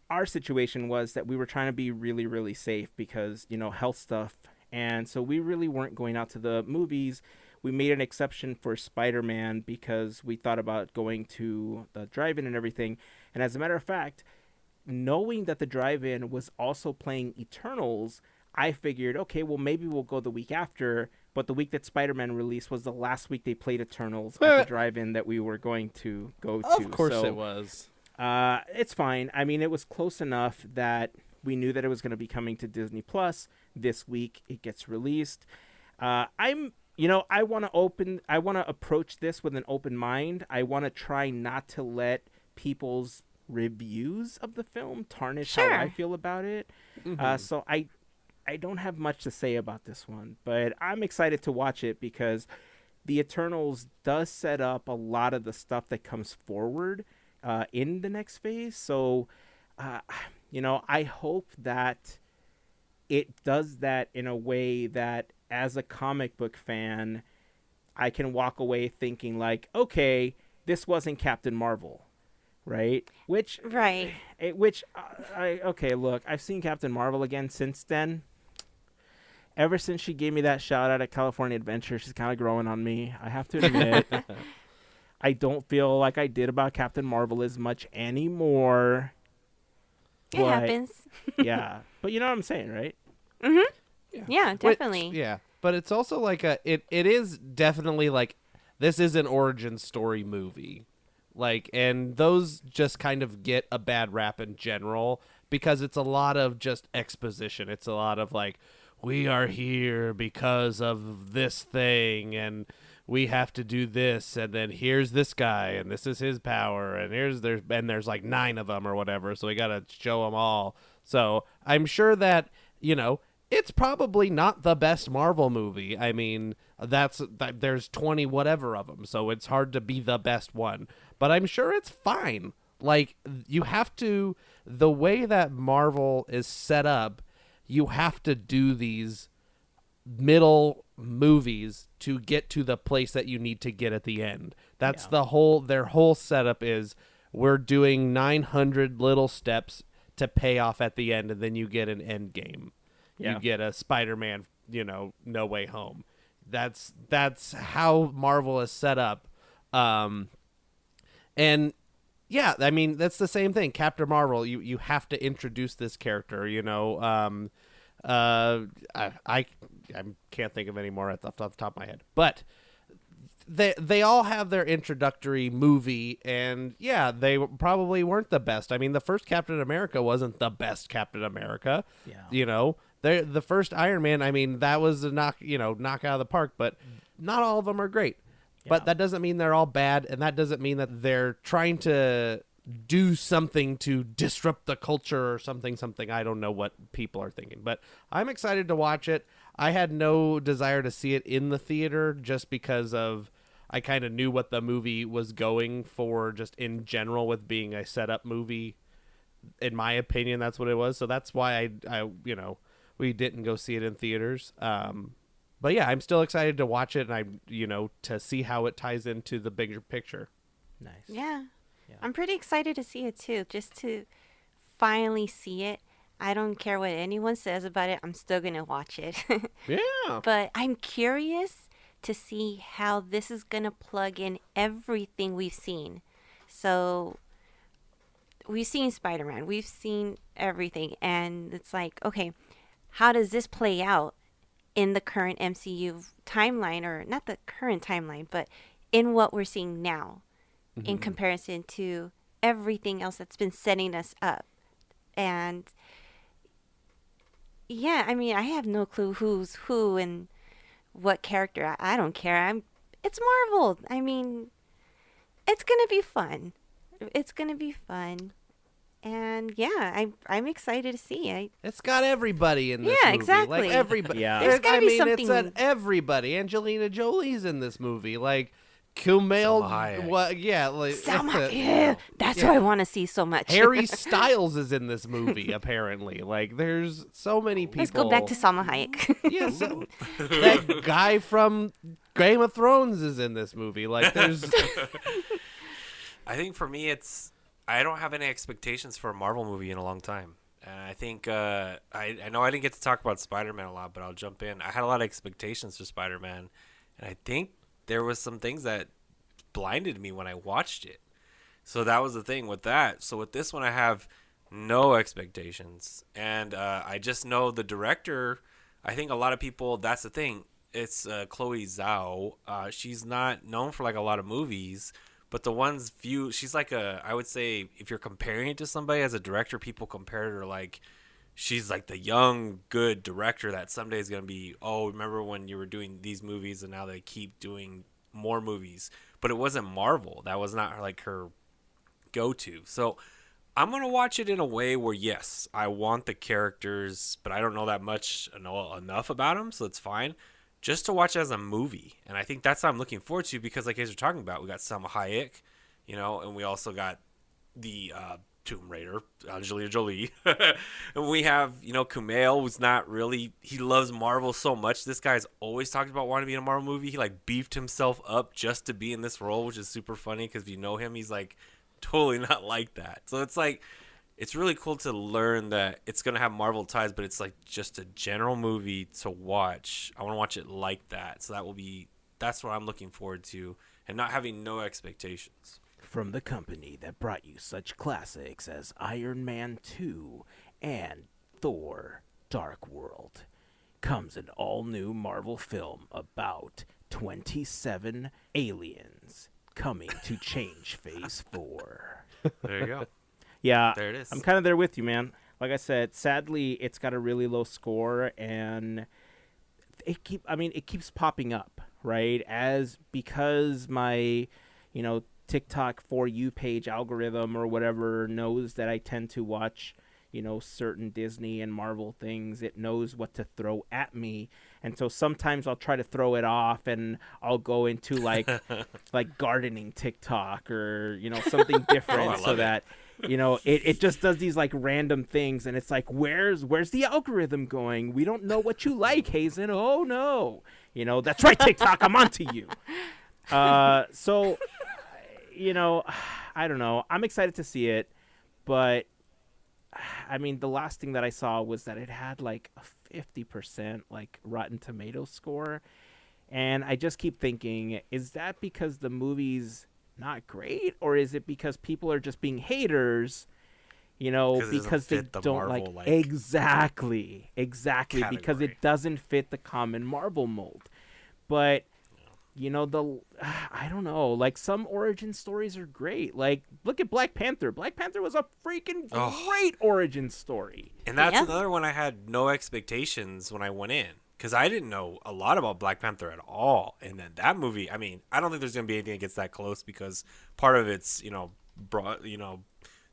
Our situation was that we were trying to be really, really safe because, health stuff. And so we really weren't going out to the movies. We made an exception for Spider-Man because we thought about going to the drive-in and everything. And as a matter of fact, knowing that the drive-in was also playing Eternals, I figured, okay, well, maybe we'll go the week after. But the week that Spider-Man released was the last week they played Eternals at the drive-in that we were going to go to. Of course it was. It's fine. I mean, it was close enough that we knew that it was going to be coming to Disney Plus this week. It gets released. I want to approach this with an open mind. I want to try not to let people's reviews of the film tarnish how I feel about it. Mm-hmm. So I don't have much to say about this one, but I'm excited to watch it because the Eternals does set up a lot of the stuff that comes forward in the next phase. So, I hope that it does that in a way that as a comic book fan, I can walk away thinking like, okay, this wasn't Captain Marvel, right? Okay, look, I've seen Captain Marvel again since then. Ever since she gave me that shout out at California Adventure, she's kind of growing on me. I have to admit, I don't feel like I did about Captain Marvel as much anymore. It happens. Yeah, but you know what I'm saying, right? Mm-hmm. Yeah, definitely. But it's also like it is definitely like this is an origin story movie. Like, and those just kind of get a bad rap in general because it's a lot of just exposition. It's a lot of like, we are here because of this thing, and we have to do this, and then here's this guy, and this is his power, and there's like 9 of them or whatever, so we got to show them all. So I'm sure that, it's probably not the best Marvel movie. I mean, there's 20 whatever of them, so it's hard to be the best one. But I'm sure it's fine. Like, you have to, the way that Marvel is set up, you have to do these middle movies to get to the place that you need to get at the end. That's their whole setup is, we're doing 900 little steps to pay off at the end, and then you get an end game. You get a Spider-Man, No Way Home. That's how Marvel is set up. And yeah, I mean, that's the same thing. Captain Marvel, you have to introduce this character, I can't think of any more off the top of my head. But they all have their introductory movie, and yeah, they probably weren't the best. I mean, the first Captain America wasn't the best Captain America. Yeah. The first Iron Man, I mean, that was a knock out of the park, but not all of them are great. Yeah. But that doesn't mean they're all bad, and that doesn't mean that they're trying to do something to disrupt the culture or something. I don't know what people are thinking, but I'm excited to watch it. I had no desire to see it in the theater just because of, I kind of knew what the movie was going for just in general with being a setup movie. In my opinion, that's what it was. So that's why I we didn't go see it in theaters. But yeah, I'm still excited to watch it, and to see how it ties into the bigger picture. Nice. Yeah. I'm pretty excited to see it too, just to finally see it. I don't care what anyone says about it. I'm still going to watch it. Yeah. But I'm curious to see how this is going to plug in everything we've seen. So we've seen Spider-Man. We've seen everything. And it's like, okay, how does this play out in the current MCU timeline, or not the current timeline, but in what we're seeing now in comparison to everything else that's been setting us up. And yeah, I mean, I have no clue who's who and what character. I don't care. It's Marvel. I mean, it's going to be fun. And yeah, I'm excited to see. It's got everybody in this movie. Exactly. Like everybody. Yeah. There's gotta be something. It's got everybody. Angelina Jolie's in this movie. Like, Kumail. Salma Hayek. What? Yeah. Like, That's what I want to see So Harry Styles is in this movie. Apparently, like, there's so many people. Let's go back to Salma Hayek. Yes, that guy from Game of Thrones is in this movie. Like, there's. I think for me, I don't have any expectations for a Marvel movie in a long time. And I think I know I didn't get to talk about Spider-Man a lot, but I'll jump in. I had a lot of expectations for Spider-Man, and I think there was some things that blinded me when I watched it. So that was the thing with that. So with this one, I have no expectations. And I just know the director, I think a lot of people, that's the thing. It's Chloe Zhao. She's not known for like a lot of movies, but the ones few, she's like I would say if you're comparing it to somebody as a director, people compare her like, she's like the young, good director that someday is going to be, oh, remember when you were doing these movies and now they keep doing more movies. But it wasn't Marvel. That was not like her go-to. So I'm going to watch it in a way where, yes, I want the characters, but I don't know that much, enough about them, so it's fine. Just to watch it as a movie. And I think that's what I'm looking forward to because like you guys are talking about, we got Salma Hayek, and we also got the Tomb Raider, Angelina Jolie. And we have, Kumail, who's not really, he loves Marvel so much. This guy's always talked about wanting to be in a Marvel movie. He like beefed himself up just to be in this role, which is super funny because if you know him, he's like totally not like that. So it's like, it's really cool to learn that it's going to have Marvel ties, but it's like just a general movie to watch. I want to watch it like that. So that's what I'm looking forward to and not having no expectations. From the company that brought you such classics as Iron Man 2 and Thor: Dark World, comes an all-new Marvel film about 27 aliens coming to change Phase 4. There you go. Yeah, There it is. I'm kind of there with you, man. Like I said, sadly, it's got a really low score, and it keeps popping up, right? Because my, TikTok For You page algorithm or whatever knows that I tend to watch, certain Disney and Marvel things. It knows what to throw at me. And so sometimes I'll try to throw it off and I'll go into like gardening TikTok or, something different so that, it just does these like random things. And it's like, where's the algorithm going? We don't know what you like, Heyzen. Oh, no. That's right, TikTok. I'm onto you. So, I don't know. I'm excited to see it. But I mean, the last thing that I saw was that it had like a 50% like Rotten Tomatoes score. And I just keep thinking, is that because the movie's not great? Or is it because people are just being haters, because they don't Marvel, like exactly, category. because it doesn't fit the common Marvel mold. But I don't know, like some origin stories are great. Like look at Black Panther. Black Panther was a freaking great origin story. And that's another one I had no expectations when I went in, because I didn't know a lot about Black Panther at all. And then that movie, I mean, I don't think there's gonna be anything that gets that close, because part of it's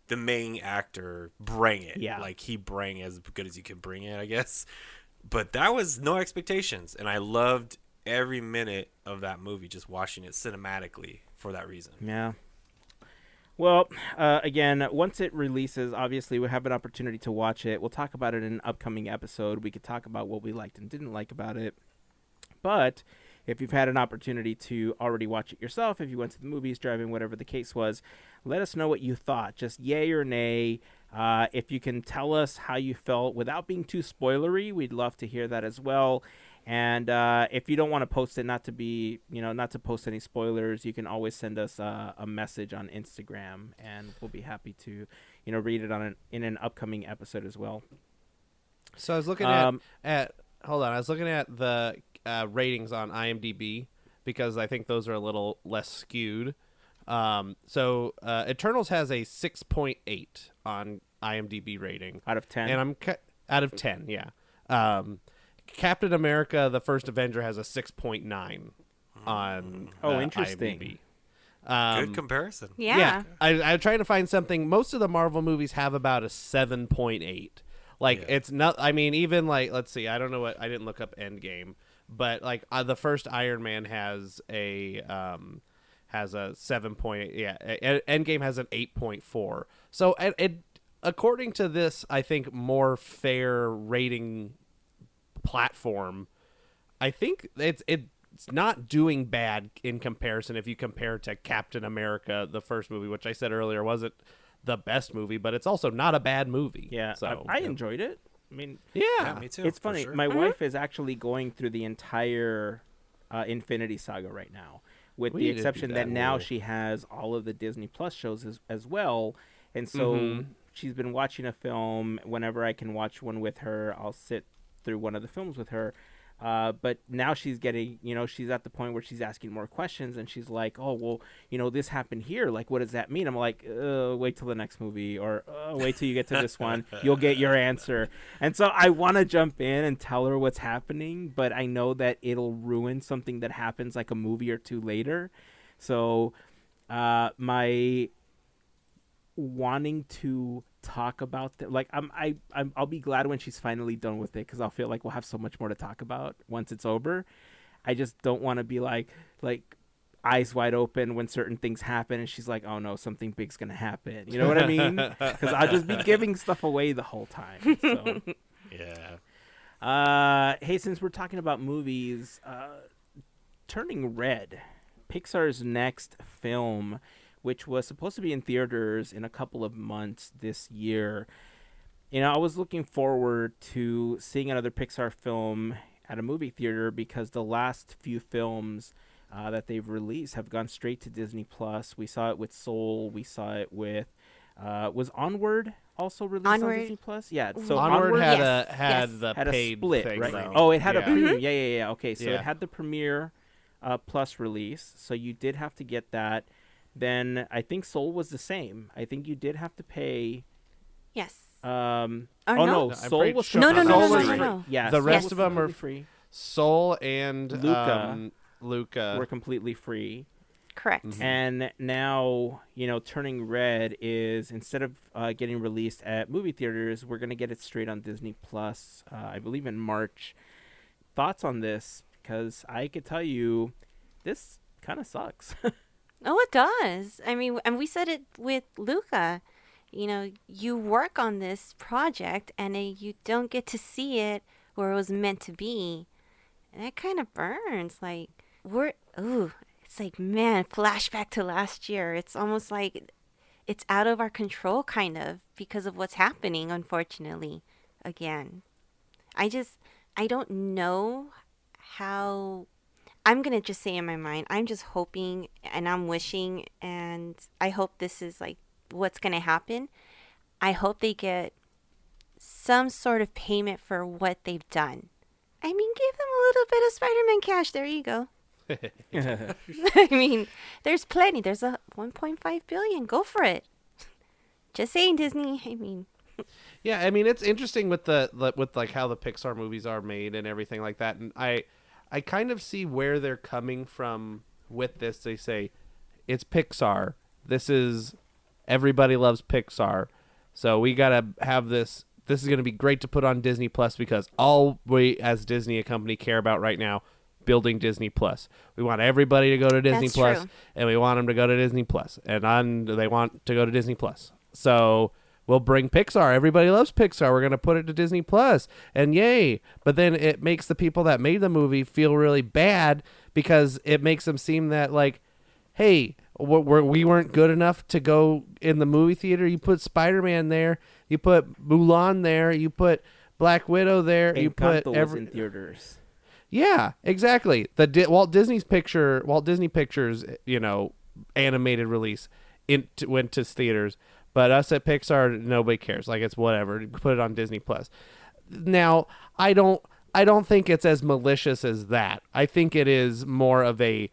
the main actor bring it. Yeah. Like he bring as good as you can bring it, I guess. But that was no expectations, and I loved every minute of that movie, just watching it cinematically for that reason. Yeah. Well, again, once it releases, obviously we'll have an opportunity to watch it. We'll talk about it in an upcoming episode. We could talk about what we liked and didn't like about it. But if you've had an opportunity to already watch it yourself, if you went to the movies, driving, whatever the case was, let us know what you thought. Just yay or nay. If you can tell us how you felt without being too spoilery, we'd love to hear that as well. And if you don't want to post it, not to post any spoilers, you can always send us a message on Instagram, and we'll be happy to, read it in an upcoming episode as well. So I was looking at hold on, I was looking at the ratings on IMDb, because I think those are a little less skewed. So Eternals has a 6.8 on IMDb rating Out of 10? and I'm out of 10, yeah. Captain America: The First Avenger has a 6.9 on interesting. IMDb. Good comparison. Yeah. I'm trying to find something. Most of the Marvel movies have about a 7.8. Like it's not. I mean, even like, let's see. I don't know what. I didn't look up Endgame, but like the first Iron Man has a 7.8. Yeah, Endgame has an 8.4. So it according to this, I think more fair rating platform, I think it's not doing bad in comparison if you compare to Captain America, the first movie, which I said earlier wasn't the best movie, but it's also not a bad movie. Yeah, so I enjoyed it. I mean, yeah, me too. it's funny. Sure. My wife is actually going through the entire Infinity Saga right now, with We the need to do exception that that now more. she has all of the Disney Plus shows as well, and so she's been watching a film. Whenever I can watch one with her, I'll sit through one of the films with her. But now she's getting, she's at the point where she's asking more questions, and she's like, oh, well, this happened here. Like, what does that mean? I'm like, wait till the next movie, or wait till you get to this one. You'll get your answer. And so I want to jump in and tell her what's happening, but I know that it'll ruin something that happens like a movie or two later. So my wanting to talk about that, like I'll be glad when she's finally done with it, because I'll feel like we'll have so much more to talk about once it's over. I just don't want to be like eyes wide open when certain things happen and she's like, oh no, something big's gonna happen, you know what I mean? Because I'll just be giving stuff away the whole time. So Yeah. hey, since we're talking about movies, Turning Red, Pixar's next film, which was supposed to be in theaters in a couple of months this year. I was looking forward to seeing another Pixar film at a movie theater, because the last few films that they've released have gone straight to Disney Plus. We saw it with Soul. We saw it with was Onward also released on Disney Plus? Yeah. So Onward had had the a paid split, thing, right? though. Oh, it had a Yeah. premiere. Yeah. Okay, so Yeah. it had the premiere plus release, so you did have to get that. Then I think Soul was the same. I think you did have to pay. Yes. Oh no? no, I'm Soul pretty was sure- No, no, no, Soul no, was no, free. no. Yeah, The Soul rest was of them are completely free. Soul and Luca. Luca. were completely free. Correct. Mhm. And now, Turning Red is, instead of getting released at movie theaters, we're going to get it straight on Disney Plus, I believe in March. Thoughts on this? Because I could tell you, this kind of sucks. Oh, it does. I mean, and we said it with Luca. You work on this project and you don't get to see it where it was meant to be. And that kind of burns. Like, it's like, man, flashback to last year. It's almost like it's out of our control, kind of, because of what's happening, unfortunately, again. I don't know how. I'm going to just say in my mind, I'm just hoping and I'm wishing, and I hope this is like what's going to happen. I hope they get some sort of payment for what they've done. I mean, give them a little bit of Spider-Man cash. There you go. I mean, there's plenty. There's a 1.5 billion. Go for it. Just saying, Disney. I mean, Yeah, I mean it's interesting with with like how the Pixar movies are made and everything like that, and I kind of see where they're coming from with this. They say it's Pixar. This is everybody loves Pixar, so we gotta have this. This is gonna be great to put on Disney Plus because all we as Disney a company care about right now. Building Disney Plus. We want everybody to go to Disney That's Plus, true. and we want them to go to Disney Plus, and they want to go to Disney Plus. So we'll bring Pixar. Everybody loves Pixar. We're gonna put it to Disney Plus, and yay! But then it makes the people that made the movie feel really bad because it makes them seem that like, hey, we weren't good enough to go in the movie theater. You put Spider-Man there, you put Mulan there, you put Black Widow there, you put Encanto was in theaters. Yeah, exactly. The Walt Disney Pictures, animated release went to theaters, but us at Pixar, nobody cares. Like it's whatever. Put it on Disney Plus. Now, I don't think it's as malicious as that. I think it is more of a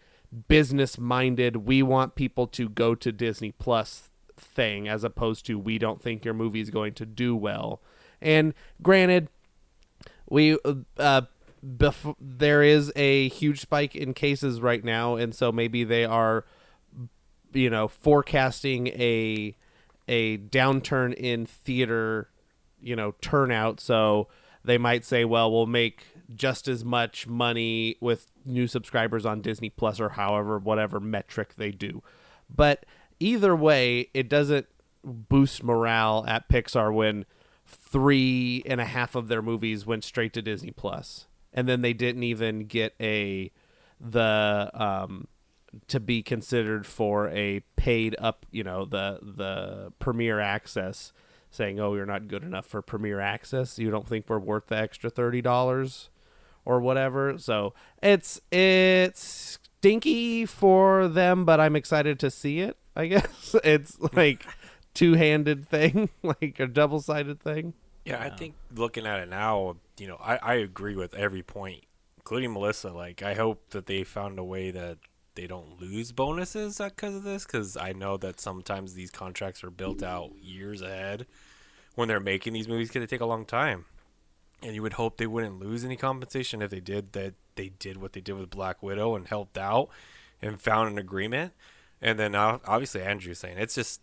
business-minded. We want people to go to Disney Plus thing, as opposed to we don't think your movie is going to do well. And granted, there is a huge spike in cases right now, and so maybe they are, forecasting a downturn in theater, turnout. So they might say, well, we'll make just as much money with new subscribers on Disney Plus or whatever metric they do. But either way, it doesn't boost morale at Pixar when 3.5 of their movies went straight to Disney Plus. And then they didn't even get to be considered for a paid up, the premiere access, saying, oh, you're not good enough for premiere access. You don't think we're worth the extra $30 or whatever. So it's stinky for them, but I'm excited to see it, I guess. It's like two-handed thing, like a double-sided thing. Yeah, I think looking at it now, I agree with every point, including Melissa. Like, I hope that they found a way that they don't lose bonuses because of this, because I know that sometimes these contracts are built out years ahead when they're making these movies because they take a long time. And you would hope they wouldn't lose any compensation if they did, that they did what they did with Black Widow and helped out and found an agreement. And then obviously Andrew's saying it's just,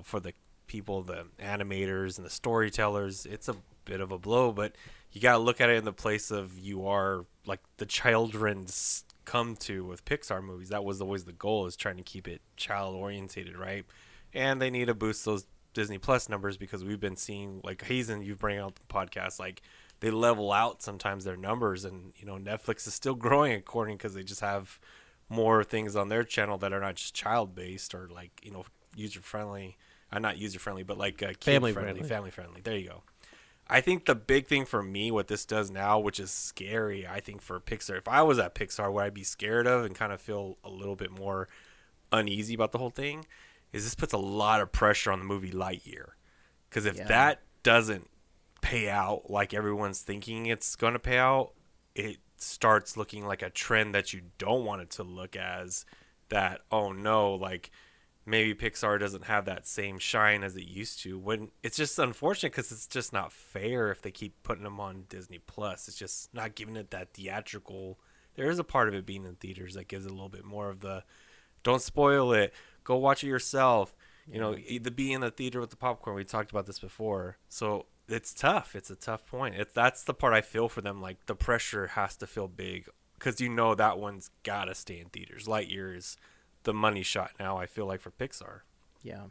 for the people, the animators and the storytellers, it's a bit of a blow, but you got to look at it in the place of you are like the children's come to with Pixar movies. That was always the goal, is trying to keep it child orientated, right? And they need to boost those Disney Plus numbers because we've been seeing, like Heyzen, you bring out the podcast, like they level out sometimes their numbers, and Netflix is still growing according because they just have more things on their channel that are not just child based or like user friendly. Not user friendly, but like family friendly. There you go. I think the big thing for me, what this does now, which is scary, I think for Pixar, if I was at Pixar, what I'd be scared of and kind of feel a little bit more uneasy about the whole thing, is this puts a lot of pressure on the movie Lightyear. Because if that doesn't pay out like everyone's thinking it's going to pay out, it starts looking like a trend that you don't want it to look as, that, oh no, like maybe Pixar doesn't have that same shine as it used to. When it's just unfortunate because it's just not fair if they keep putting them on Disney Plus. It's just not giving it that theatrical. there is a part of it being in theaters that gives it a little bit more of the, don't spoil it, go watch it yourself. You know, the be in the theater with the popcorn. We talked about this before. So it's tough. It's a tough point. That's the part I feel for them. Like, the pressure has to feel big because you know that one's got to stay in theaters. Lightyear is the money shot now, I feel like, for Pixar. Yeah.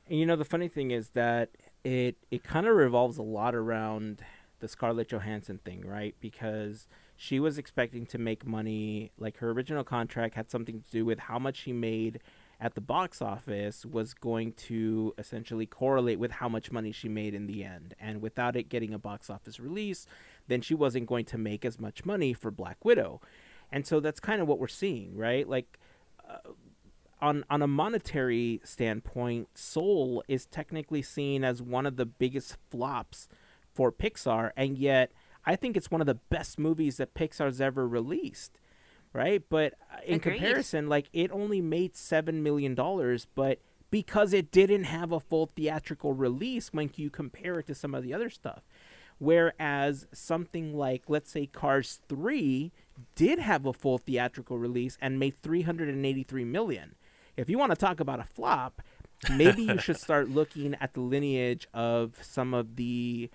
And, you know, the funny thing is that it kind of revolves a lot around the Scarlett Johansson thing, right? Because she was expecting to make money. Like, her original contract had something to do with how much she made at the box office was going to essentially correlate with how much money she made in the end. And without it getting a box office release, then she wasn't going to make as much money for Black Widow. And so that's kind of what we're seeing, right? Like, on a monetary standpoint, Soul is technically seen as one of the biggest flops for Pixar, and yet I think it's one of the best movies that Pixar's ever released. Right, but in Agreed. comparison, like, it only made $7 million, but because it didn't have a full theatrical release when you compare it to some of the other stuff. Whereas something like, let's say, Cars 3 did have a full theatrical release and made $383 million. If you want to talk about a flop, maybe you should start looking at the lineage of some of the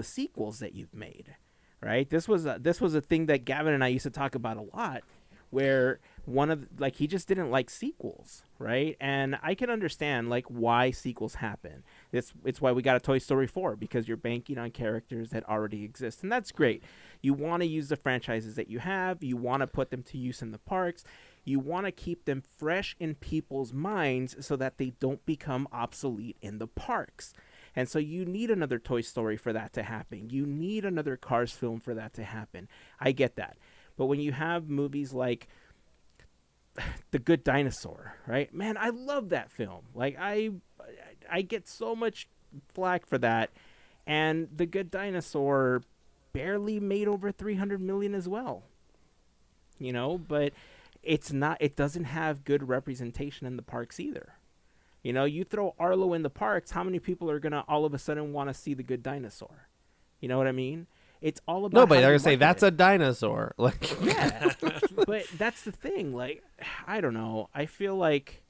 sequels that you've made. Right, this was a thing that Gavin and I used to talk about a lot, where he just didn't like sequels, right? And I can understand, like, why sequels happen. It's why we got a Toy Story 4, because you're banking on characters that already exist, and that's great. You want to use the franchises that you have. You want to put them to use in the parks. You want to keep them fresh in people's minds so that they don't become obsolete in the parks. And so you need another Toy Story for that to happen. You need another Cars film for that to happen. I get that. But when you have movies like The Good Dinosaur, right? Man, I love that film. Like, I get so much flack for that. And The Good Dinosaur barely made over $300 million as well. You know, but it doesn't have good representation in the parks either. You know, you throw Arlo in the parks, how many people are going to all of a sudden want to see The Good Dinosaur? You know what I mean? It's all about Nobody, they're going going to say, that's a dinosaur. Like, yeah. But that's the thing. Like, I don't know. I feel like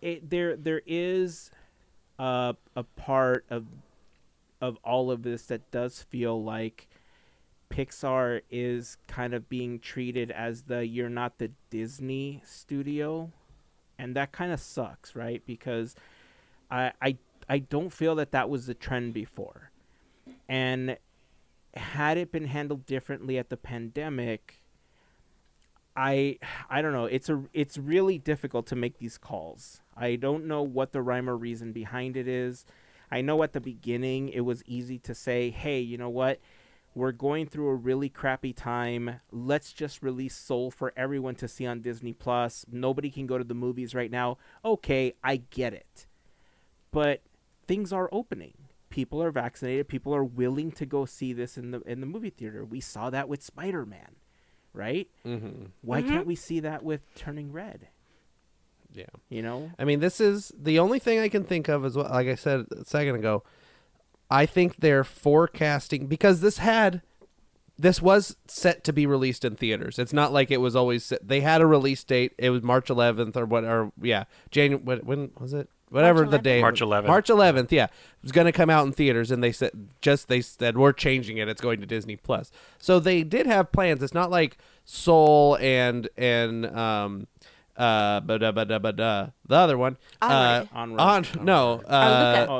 there is a part of all of this that does feel like Pixar is kind of being treated as you're not the Disney studio. And that kind of sucks, right? Because I don't feel that was the trend before. And had it been handled differently at the pandemic, I don't know. It's really difficult to make these calls. I don't know what the rhyme or reason behind it is. I know at the beginning it was easy to say, hey, you know what? We're going through a really crappy time. Let's just release Soul for everyone to see on Disney Plus. Nobody can go to the movies right now. Okay, I get it. But things are opening. People are vaccinated. People are willing to go see this in the movie theater. We saw that with Spider-Man, right? mm-hmm. Why can't we see that with Turning Red? Yeah. You know? I mean, this is the only thing I can think of as well. Like I said a second ago, I think they're forecasting, because this was set to be released in theaters. It's not like it was always set. They had a release date. It was March 11th or whatever. Yeah. January. When was it? Whatever March the day. March 11th. March 11th. Yeah. It was going to come out in theaters, and they said we're changing it. It's going to Disney Plus. So they did have plans. It's not like Soul and the other one.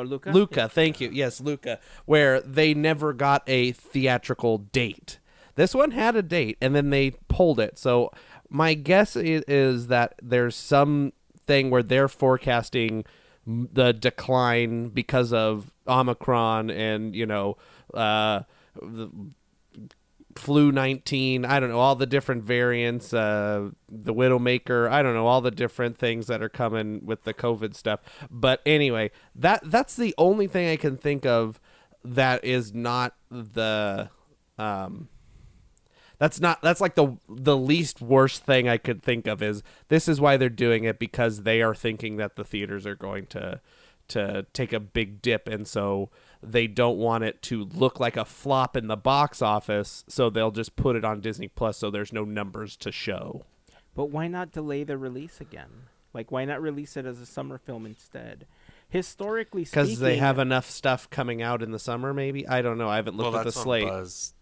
Luca. Luca, thank you. Yes, Luca, where they never got a theatrical date. This one had a date, and then they pulled it. So my guess is that there's some thing where they're forecasting the decline because of Omicron and, you know, the Flu 19, I don't know, all the different variants, the Widowmaker, I don't know, all the different things that are coming with the COVID stuff. But anyway, that's the only thing I can think of that is not the that's like the least worst thing I could think of. Is this is why they're doing it, because they are thinking that the theaters are going to to take a big dip, and so they don't want it to look like a flop in the box office, so they'll just put it on Disney Plus so there's no numbers to show. But why not delay the release again? Like, why not release it as a summer film instead? Historically speaking, Because they have enough stuff coming out in the summer, maybe? I don't know. I haven't looked at the slate.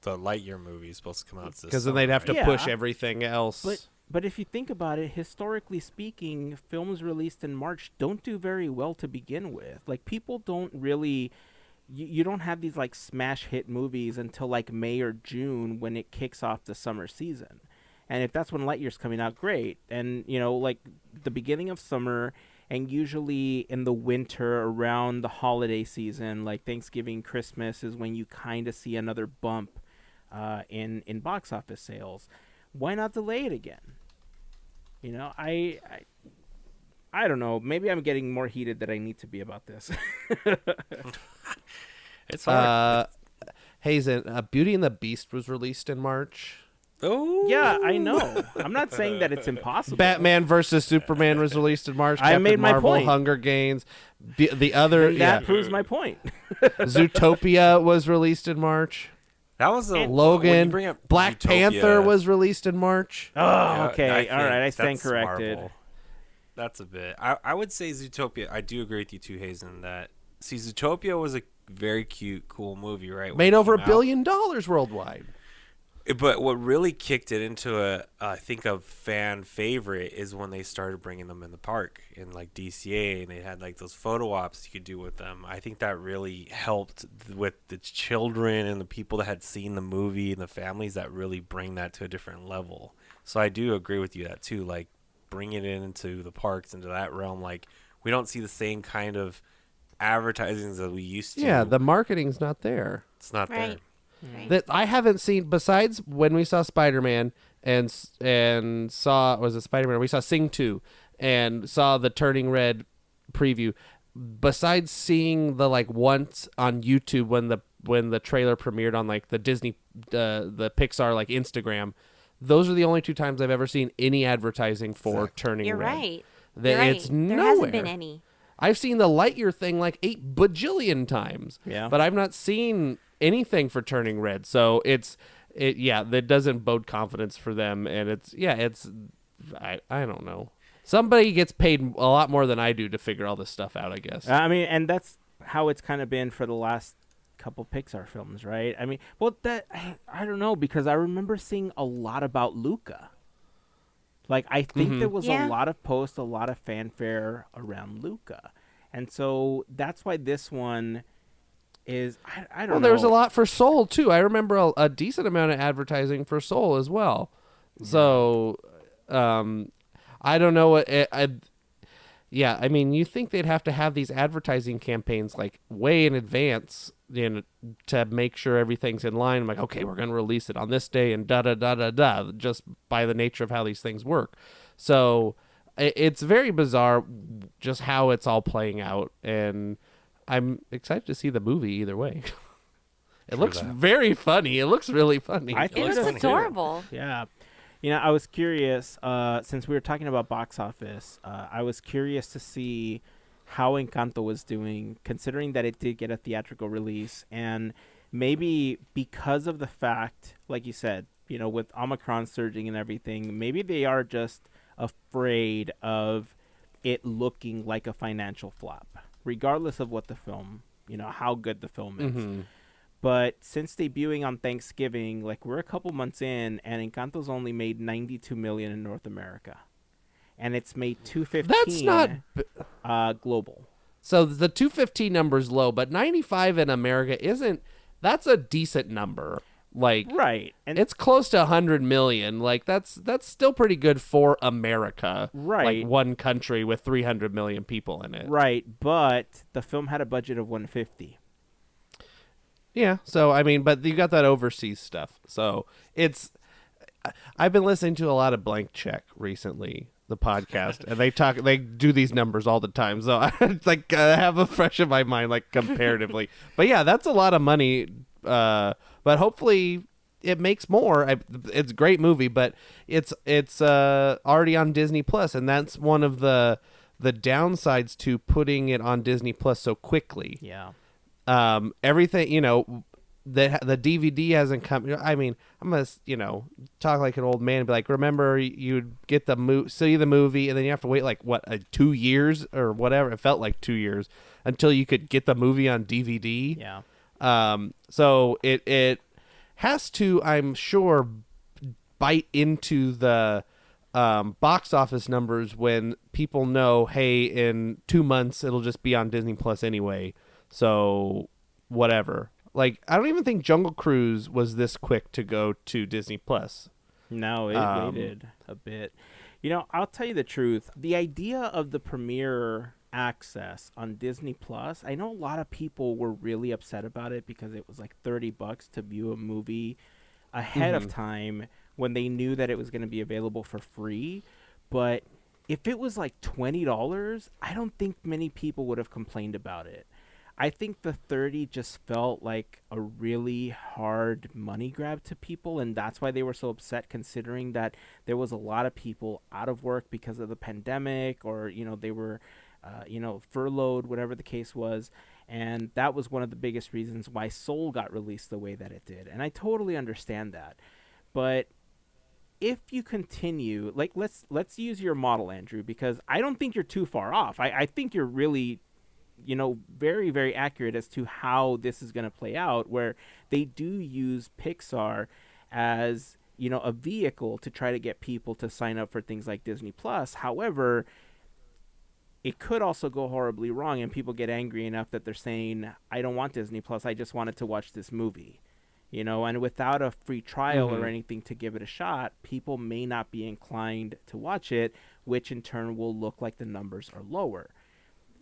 The Lightyear movie is supposed to come out this Because then summer, they'd have to right? push Yeah. everything else. But if you think about it, historically speaking, films released in March don't do very well to begin with. Like, people don't really... You don't have these, like, smash hit movies until, like, May or June when it kicks off the summer season. And if that's when Lightyear's coming out, great. And, you know, like, the beginning of summer... And usually in the winter around the holiday season, like Thanksgiving, Christmas, is when you kind of see another bump in box office sales. Why not delay it again? You know, I don't know. Maybe I'm getting more heated than I need to be about this. It's hard. Heyzen, Beauty and the Beast was released in March. Oh, Yeah, I know. I'm not saying that it's impossible. Batman versus Superman was released in March. I Captain made my Marvel, point. Hunger Games. The other, And that proves my point. Zootopia was released in March. that was a when you Logan, bring up Black Zootopia, Panther was released in March. Oh, yeah, okay. All right. I think stand that's corrected. Marvel. That's a bit. I would say Zootopia. I do agree with you too, Hazen. That Zootopia was a very cute, cool movie, right? when Made it over came $1 billion worldwide. But what really kicked it into I think a fan favorite is when they started bringing them in the park in like DCA, and they had like those photo ops you could do with them. I think that really helped with the children and the people that had seen the movie and the families that really bring that to a different level. So I do agree with you that too, like bringing it into the parks, into that realm. Like we don't see the same kind of advertising that we used to. Yeah, the marketing's not there. It's not there. Right. Right. That I haven't seen, besides when we saw Spider-Man and saw, was it Spider-Man? We saw Sing 2 and saw the Turning Red preview. Besides seeing the like once on YouTube when the trailer premiered on like the Disney the Pixar like Instagram, those are the only 2 times I've ever seen any advertising for Turning You're Red. right. That You're right. it's There nowhere. hasn't been any. I've seen the Lightyear thing like 8 bajillion times. Yeah. But I've not seen anything for Turning Red. So that doesn't bode confidence for them, and I don't know. Somebody gets paid a lot more than I do to figure all this stuff out, I guess. I mean, and that's how it's kind of been for the last couple Pixar films, right? I mean, well, I don't know, because I remember seeing a lot about Luca. Like, I think there was a lot of posts, a lot of fanfare around Luca. And so that's why this one is, I don't know. Well, there was a lot for Soul, too. I remember a decent amount of advertising for Soul as well. Yeah. So, I don't know what... Yeah, I mean, you think they'd have to have these advertising campaigns like way in advance, to make sure everything's in line. I'm like, okay, we're going to release it on this day and da-da-da-da-da, just by the nature of how these things work. So it's very bizarre just how it's all playing out, and I'm excited to see the movie either way. It looks very funny. It looks really funny. I It think looks so, too. adorable. Yeah. You know, I was curious, since we were talking about box office, I was curious to see how Encanto was doing, considering that it did get a theatrical release. And maybe because of the fact, like you said, you know, with Omicron surging and everything, maybe they are just afraid of it looking like a financial flop, regardless of what the film, you know, how good the film is. Mm-hmm. But since debuting on Thanksgiving, like we're a couple months in, and Encanto's only made $92 million in North America, and it's made $215. That's not global. So the 215 number is low, but 95 in America isn't. That's a decent number. Like, Right, and it's close to 100 million. Like that's still pretty good for America. Right. Like one country with 300 million people in it. right, but the film had a budget of $150. Yeah. So I mean, but you got that overseas stuff. So I've been listening to a lot of Blank Check recently, the podcast, and they do these numbers all the time. So it's like I have a fresh in my mind, like comparatively. But yeah, that's a lot of money. But hopefully it makes more. It's a great movie, but it's already on Disney Plus, and that's one of the the downsides to putting it on Disney Plus so quickly. Yeah. Everything, the DVD hasn't come. I mean, I'm gonna, talk like an old man and be like, remember you'd get see the movie, and then you have to wait 2 years or whatever. It felt like 2 years until you could get the movie on DVD. Yeah. So it has to, I'm sure, bite into the box office numbers when people know, hey, in 2 months it'll just be on Disney Plus anyway. So whatever. Like, I don't even think Jungle Cruise was this quick to go to Disney Plus. No, it waited a bit. I'll tell you the truth. The idea of the premiere access on Disney Plus, I know a lot of people were really upset about it because it was like $30 to view a movie ahead of time when they knew that it was going to be available for free. But if it was like $20, I don't think many people would have complained about it. I think the 30 just felt like a really hard money grab to people, and that's why they were so upset, considering that there was a lot of people out of work because of the pandemic, or they were furloughed, whatever the case was. And that was one of the biggest reasons why Soul got released the way that it did, and I totally understand that. But if you continue, like, let's use your model, Andrew, because I don't think you're too far off. I think you're really very, very accurate as to how this is going to play out, where they do use Pixar as, a vehicle to try to get people to sign up for things like Disney Plus. However, it could also go horribly wrong, and people get angry enough that they're saying, I don't want Disney Plus, I just wanted to watch this movie. And without a free trial or anything to give it a shot, people may not be inclined to watch it, which in turn will look like the numbers are lower.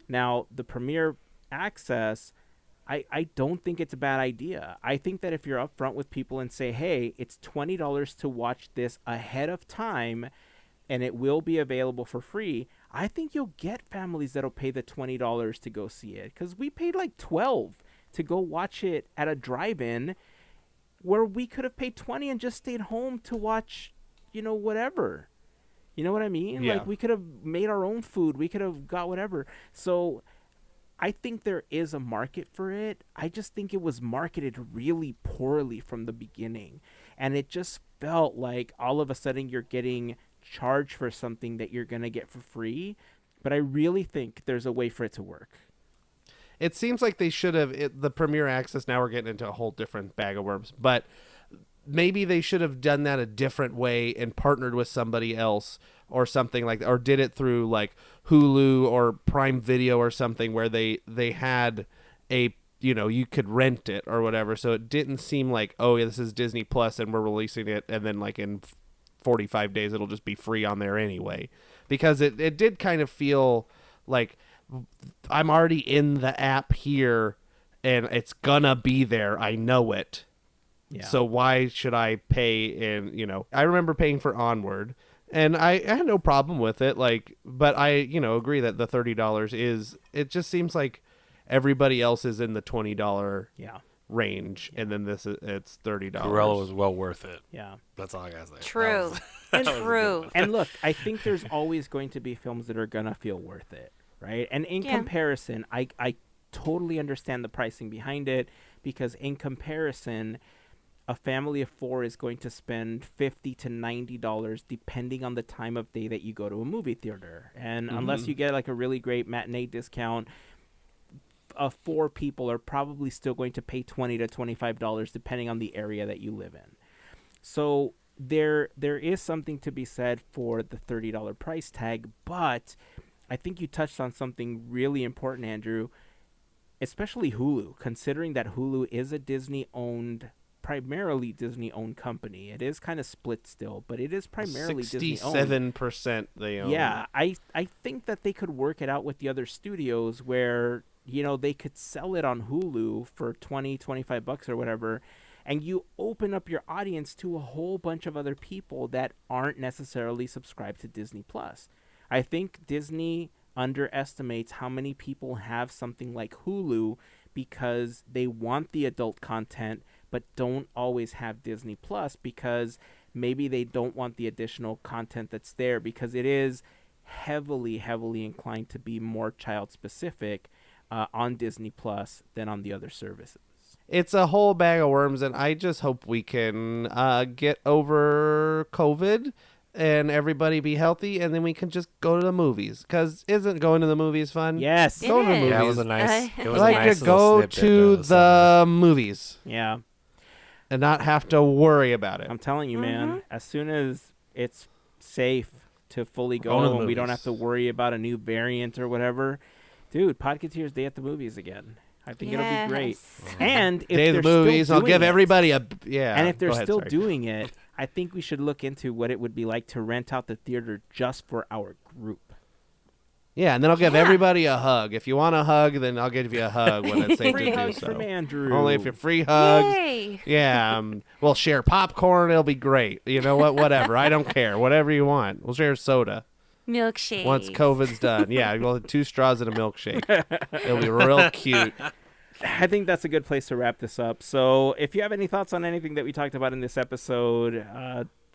Now, the premiere access, I don't think it's a bad idea. I think that if you're upfront with people and say, hey, it's $20 to watch this ahead of time, and it will be available for free, I think you'll get families that'll pay the $20 to go see it. Because we paid like $12 to go watch it at a drive-in, where we could have paid $20 and just stayed home to watch, whatever. You know what I mean? Yeah. Like, we could have made our own food. We could have got whatever. So I think there is a market for it. I just think it was marketed really poorly from the beginning. And it just felt like all of a sudden you're getting charged for something that you're going to get for free. But I really think there's a way for it to work. It seems like they should have, the premiere access, now we're getting into a whole different bag of worms, but maybe they should have done that a different way and partnered with somebody else or something like that, or did it through like Hulu or Prime Video or something where they had a, you could rent it or whatever. So it didn't seem like, oh, yeah, this is Disney Plus and we're releasing it, and then like in 45 days it'll just be free on there anyway. Because it did kind of feel like I'm already in the app here and it's gonna be there. I know it. Yeah. So why should I pay I remember paying for Onward, and I had no problem with it. But I, agree that the $30 it just seems like everybody else is in the $20 range, and then it's $30. Cruella was well worth it. Yeah. That's all I gotta say. True. True. And look, I think there's always going to be films that are gonna feel worth it, right? And in comparison, I totally understand the pricing behind it, because in comparison, a family of 4 is going to spend $50 to $90 depending on the time of day that you go to a movie theater. And unless you get like a really great matinee discount, 4 people are probably still going to pay $20 to $25 depending on the area that you live in. So there is something to be said for the $30 price tag, but I think you touched on something really important, Andrew, especially Hulu, considering that Hulu is a primarily Disney-owned company. It is kind of split still, but it is primarily Disney-owned. 67% they own. Yeah, I think that they could work it out with the other studios where, they could sell it on Hulu for $20-25 or whatever, and you open up your audience to a whole bunch of other people that aren't necessarily subscribed to Disney Plus. I think Disney underestimates how many people have something like Hulu because they want the adult content but don't always have Disney Plus because maybe they don't want the additional content that's there, because it is heavily inclined to be more child specific on Disney Plus than on the other services. It's a whole bag of worms, and I just hope we can get over COVID and everybody be healthy, and then we can just go to the movies. Because isn't going to the movies fun? Yes. Go to the It is. movies. Yeah, it was a nice. It was Like a nice to little go snippet to of something. the movies Yeah. and not have to worry about it. I'm telling you, man, as soon as it's safe to fully Going to go the and we don't movies. have to worry about a new variant or whatever, dude, Podketeers Day at the Movies again. I think it'll be great. Yes. And if Day of they're the movies, still I'll give doing it- everybody a yeah. And if they're go ahead, still sorry. doing it, I think we should look into what it would be like to rent out the theater just for our group. Yeah, and then I'll give Yeah. everybody a hug. If you want a hug, then I'll give you a hug when it's safe Free to do hugs so. from Andrew. Only if you're free hugs. Yay. Yeah, we'll share popcorn. It'll be great. You know what? Whatever. I don't care. Whatever you want. We'll share soda Milkshake. once COVID's done. Yeah, we'll have 2 straws and a milkshake. It'll be real cute. I think that's a good place to wrap this up. So if you have any thoughts on anything that we talked about in this episode,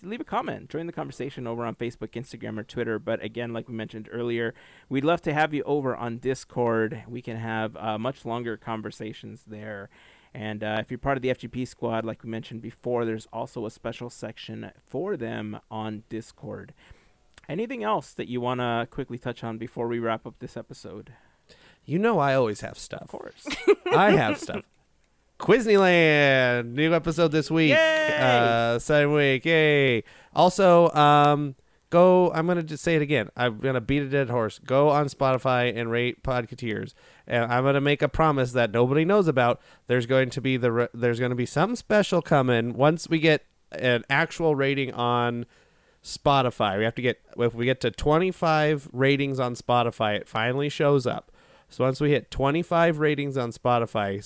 leave a comment. Join the conversation over on Facebook, Instagram, or Twitter. But again, like we mentioned earlier, we'd love to have you over on Discord. We can have much longer conversations there. And if you're part of the FGP Squad, like we mentioned before, there's also a special section for them on Discord. Anything else that you want to quickly touch on before we wrap up this episode? You know I always have stuff. Of course. I have stuff. Quizneyland, new episode this week. Yay! Same week. Yay. Also, go, I'm going to just say it again. I'm going to beat a dead horse. Go on Spotify and rate Podketeers. And I'm going to make a promise that nobody knows about. There's going to be something special coming once we get an actual rating on Spotify. If we get to 25 ratings on Spotify, it finally shows up. So once we hit 25 ratings on Spotify,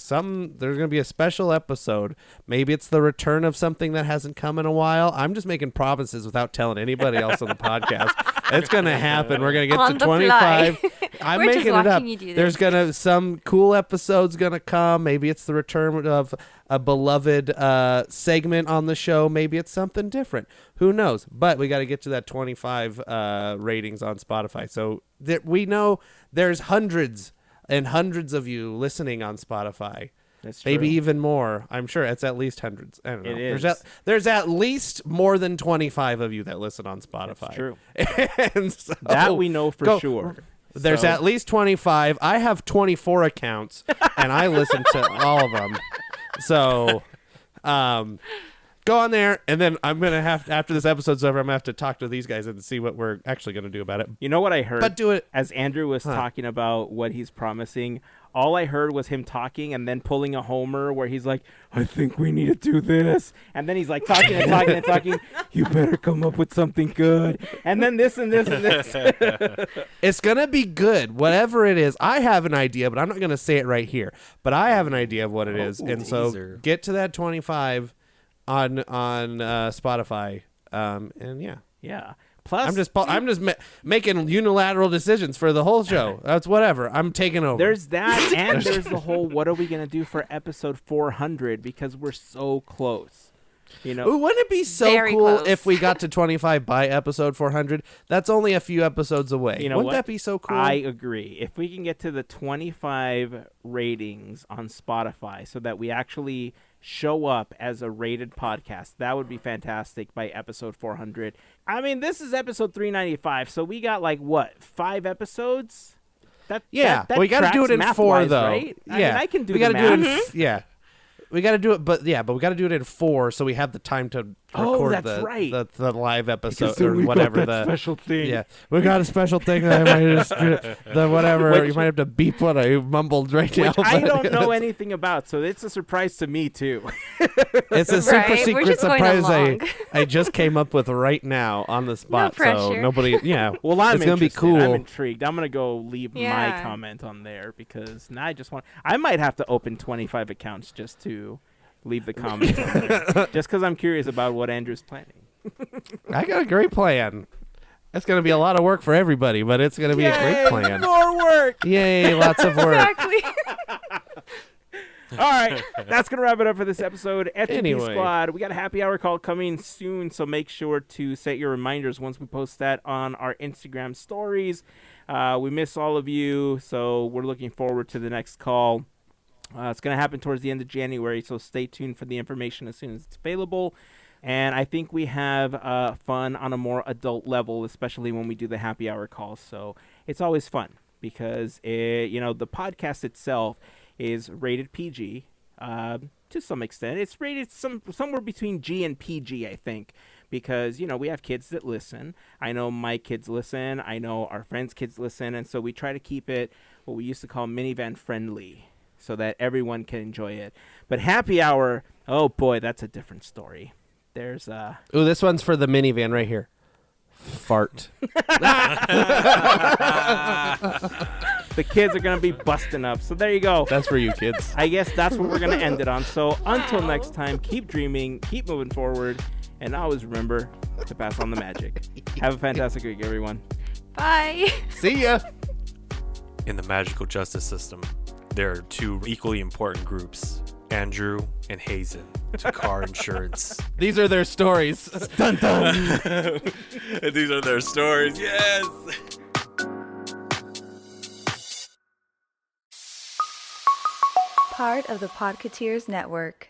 there's going to be a special episode. Maybe it's the return of something that hasn't come in a while. I'm just making promises without telling anybody else on the podcast. It's going to happen. We're going to get On to the 25. fly. I'm We're just making it up. watching you do There's this. going to some cool episodes going to come. Maybe it's the return of a beloved segment on the show. Maybe it's something different. Who knows? But we got to get to that 25 ratings on Spotify. So that we know there's hundreds and hundreds of you listening on Spotify. That's true. Maybe even more. I'm sure it's at least hundreds. I don't know. It is. There's at least more than 25 of you that listen on Spotify. That's true. And so, That we know for sure. There's So- at least 25. I have 24 accounts, and I listen to all of them. So, go on there, and then I'm going to have, after this episode's over, I'm going to have to talk to these guys and see what we're actually going to do about it. You know what I heard? But do it. As Andrew was talking about what he's promising, all I heard was him talking and then pulling a Homer where he's like, I think we need to do this. And then he's like talking and talking and talking. You better come up with something good. And then this and this and this. It's going to be good, whatever it is. I have an idea, but I'm not going to say it right here. But I have an idea of what it is. And so teaser. get to that 25 on Spotify. And yeah. Yeah. Plus, I'm just making unilateral decisions for the whole show. That's whatever. I'm taking over. there's that, and there's the whole what are we going to do for episode 400 because we're so close. You know, Ooh, wouldn't it be so Very cool close. if we got to 25 by episode 400? That's only a few episodes away. You know wouldn't what? that be so cool? I agree. If we can get to the 25 ratings on Spotify so that we actually show up as a rated podcast, that would be fantastic by episode 400. I mean, this is episode 395, so we got like, what, 5 episodes? Yeah, that we got to do tracks it in 4 math-wise, though. right? Yeah, I mean, I can do we the gotta do it. math. Yeah, we got to do it, but we got to do it in 4 so we have the time to record that's right. the live episode then or we got whatever that special thing. Yeah, we got a special thing that I might just the whatever. Which- you might have to beep what I mumbled right now. Which I but don't know anything about, so it's a surprise to me, too. It's a super Right, we're secret just going surprise along. I just came up with right now on the spot. So pressure. nobody, yeah. Well, I'm it's gonna be interested. cool. I'm intrigued. I'm gonna go leave my Yeah. comment on there because now I might have to open 25 accounts just to leave the comments on there, just because I'm curious about what Andrew's planning. I got a great plan. It's gonna be a lot of work for everybody, but it's gonna be a great plan. More work. Yay, lots of work. Exactly. All right, that's going to wrap it up for this episode. FGP Anyway. Squad, we got a happy hour call coming soon, so make sure to set your reminders once we post that on our Instagram stories. We miss all of you, so we're looking forward to the next call. It's going to happen towards the end of January, so stay tuned for the information as soon as it's available. And I think we have fun on a more adult level, especially when we do the happy hour calls. So it's always fun because, the podcast itself is rated PG to some extent. It's rated somewhere between G and PG, I think, because, we have kids that listen. I know my kids listen. I know our friends' kids listen. And so we try to keep it what we used to call minivan friendly so that everyone can enjoy it. But happy hour, oh boy, that's a different story. There's Ooh, this one's for the minivan right here. Fart. the kids are going to be busting up. So there you go. That's for you kids. I guess that's what we're going to end it on. So until next time, keep dreaming, keep moving forward, and always remember to pass on the magic. Have a fantastic week, everyone. Bye. See ya. In the magical justice system, there are two equally important groups, Andrew and Heyzen, to car insurance. These are their stories. Dun dun. These are their stories, yes! Part of the Podketeers Network.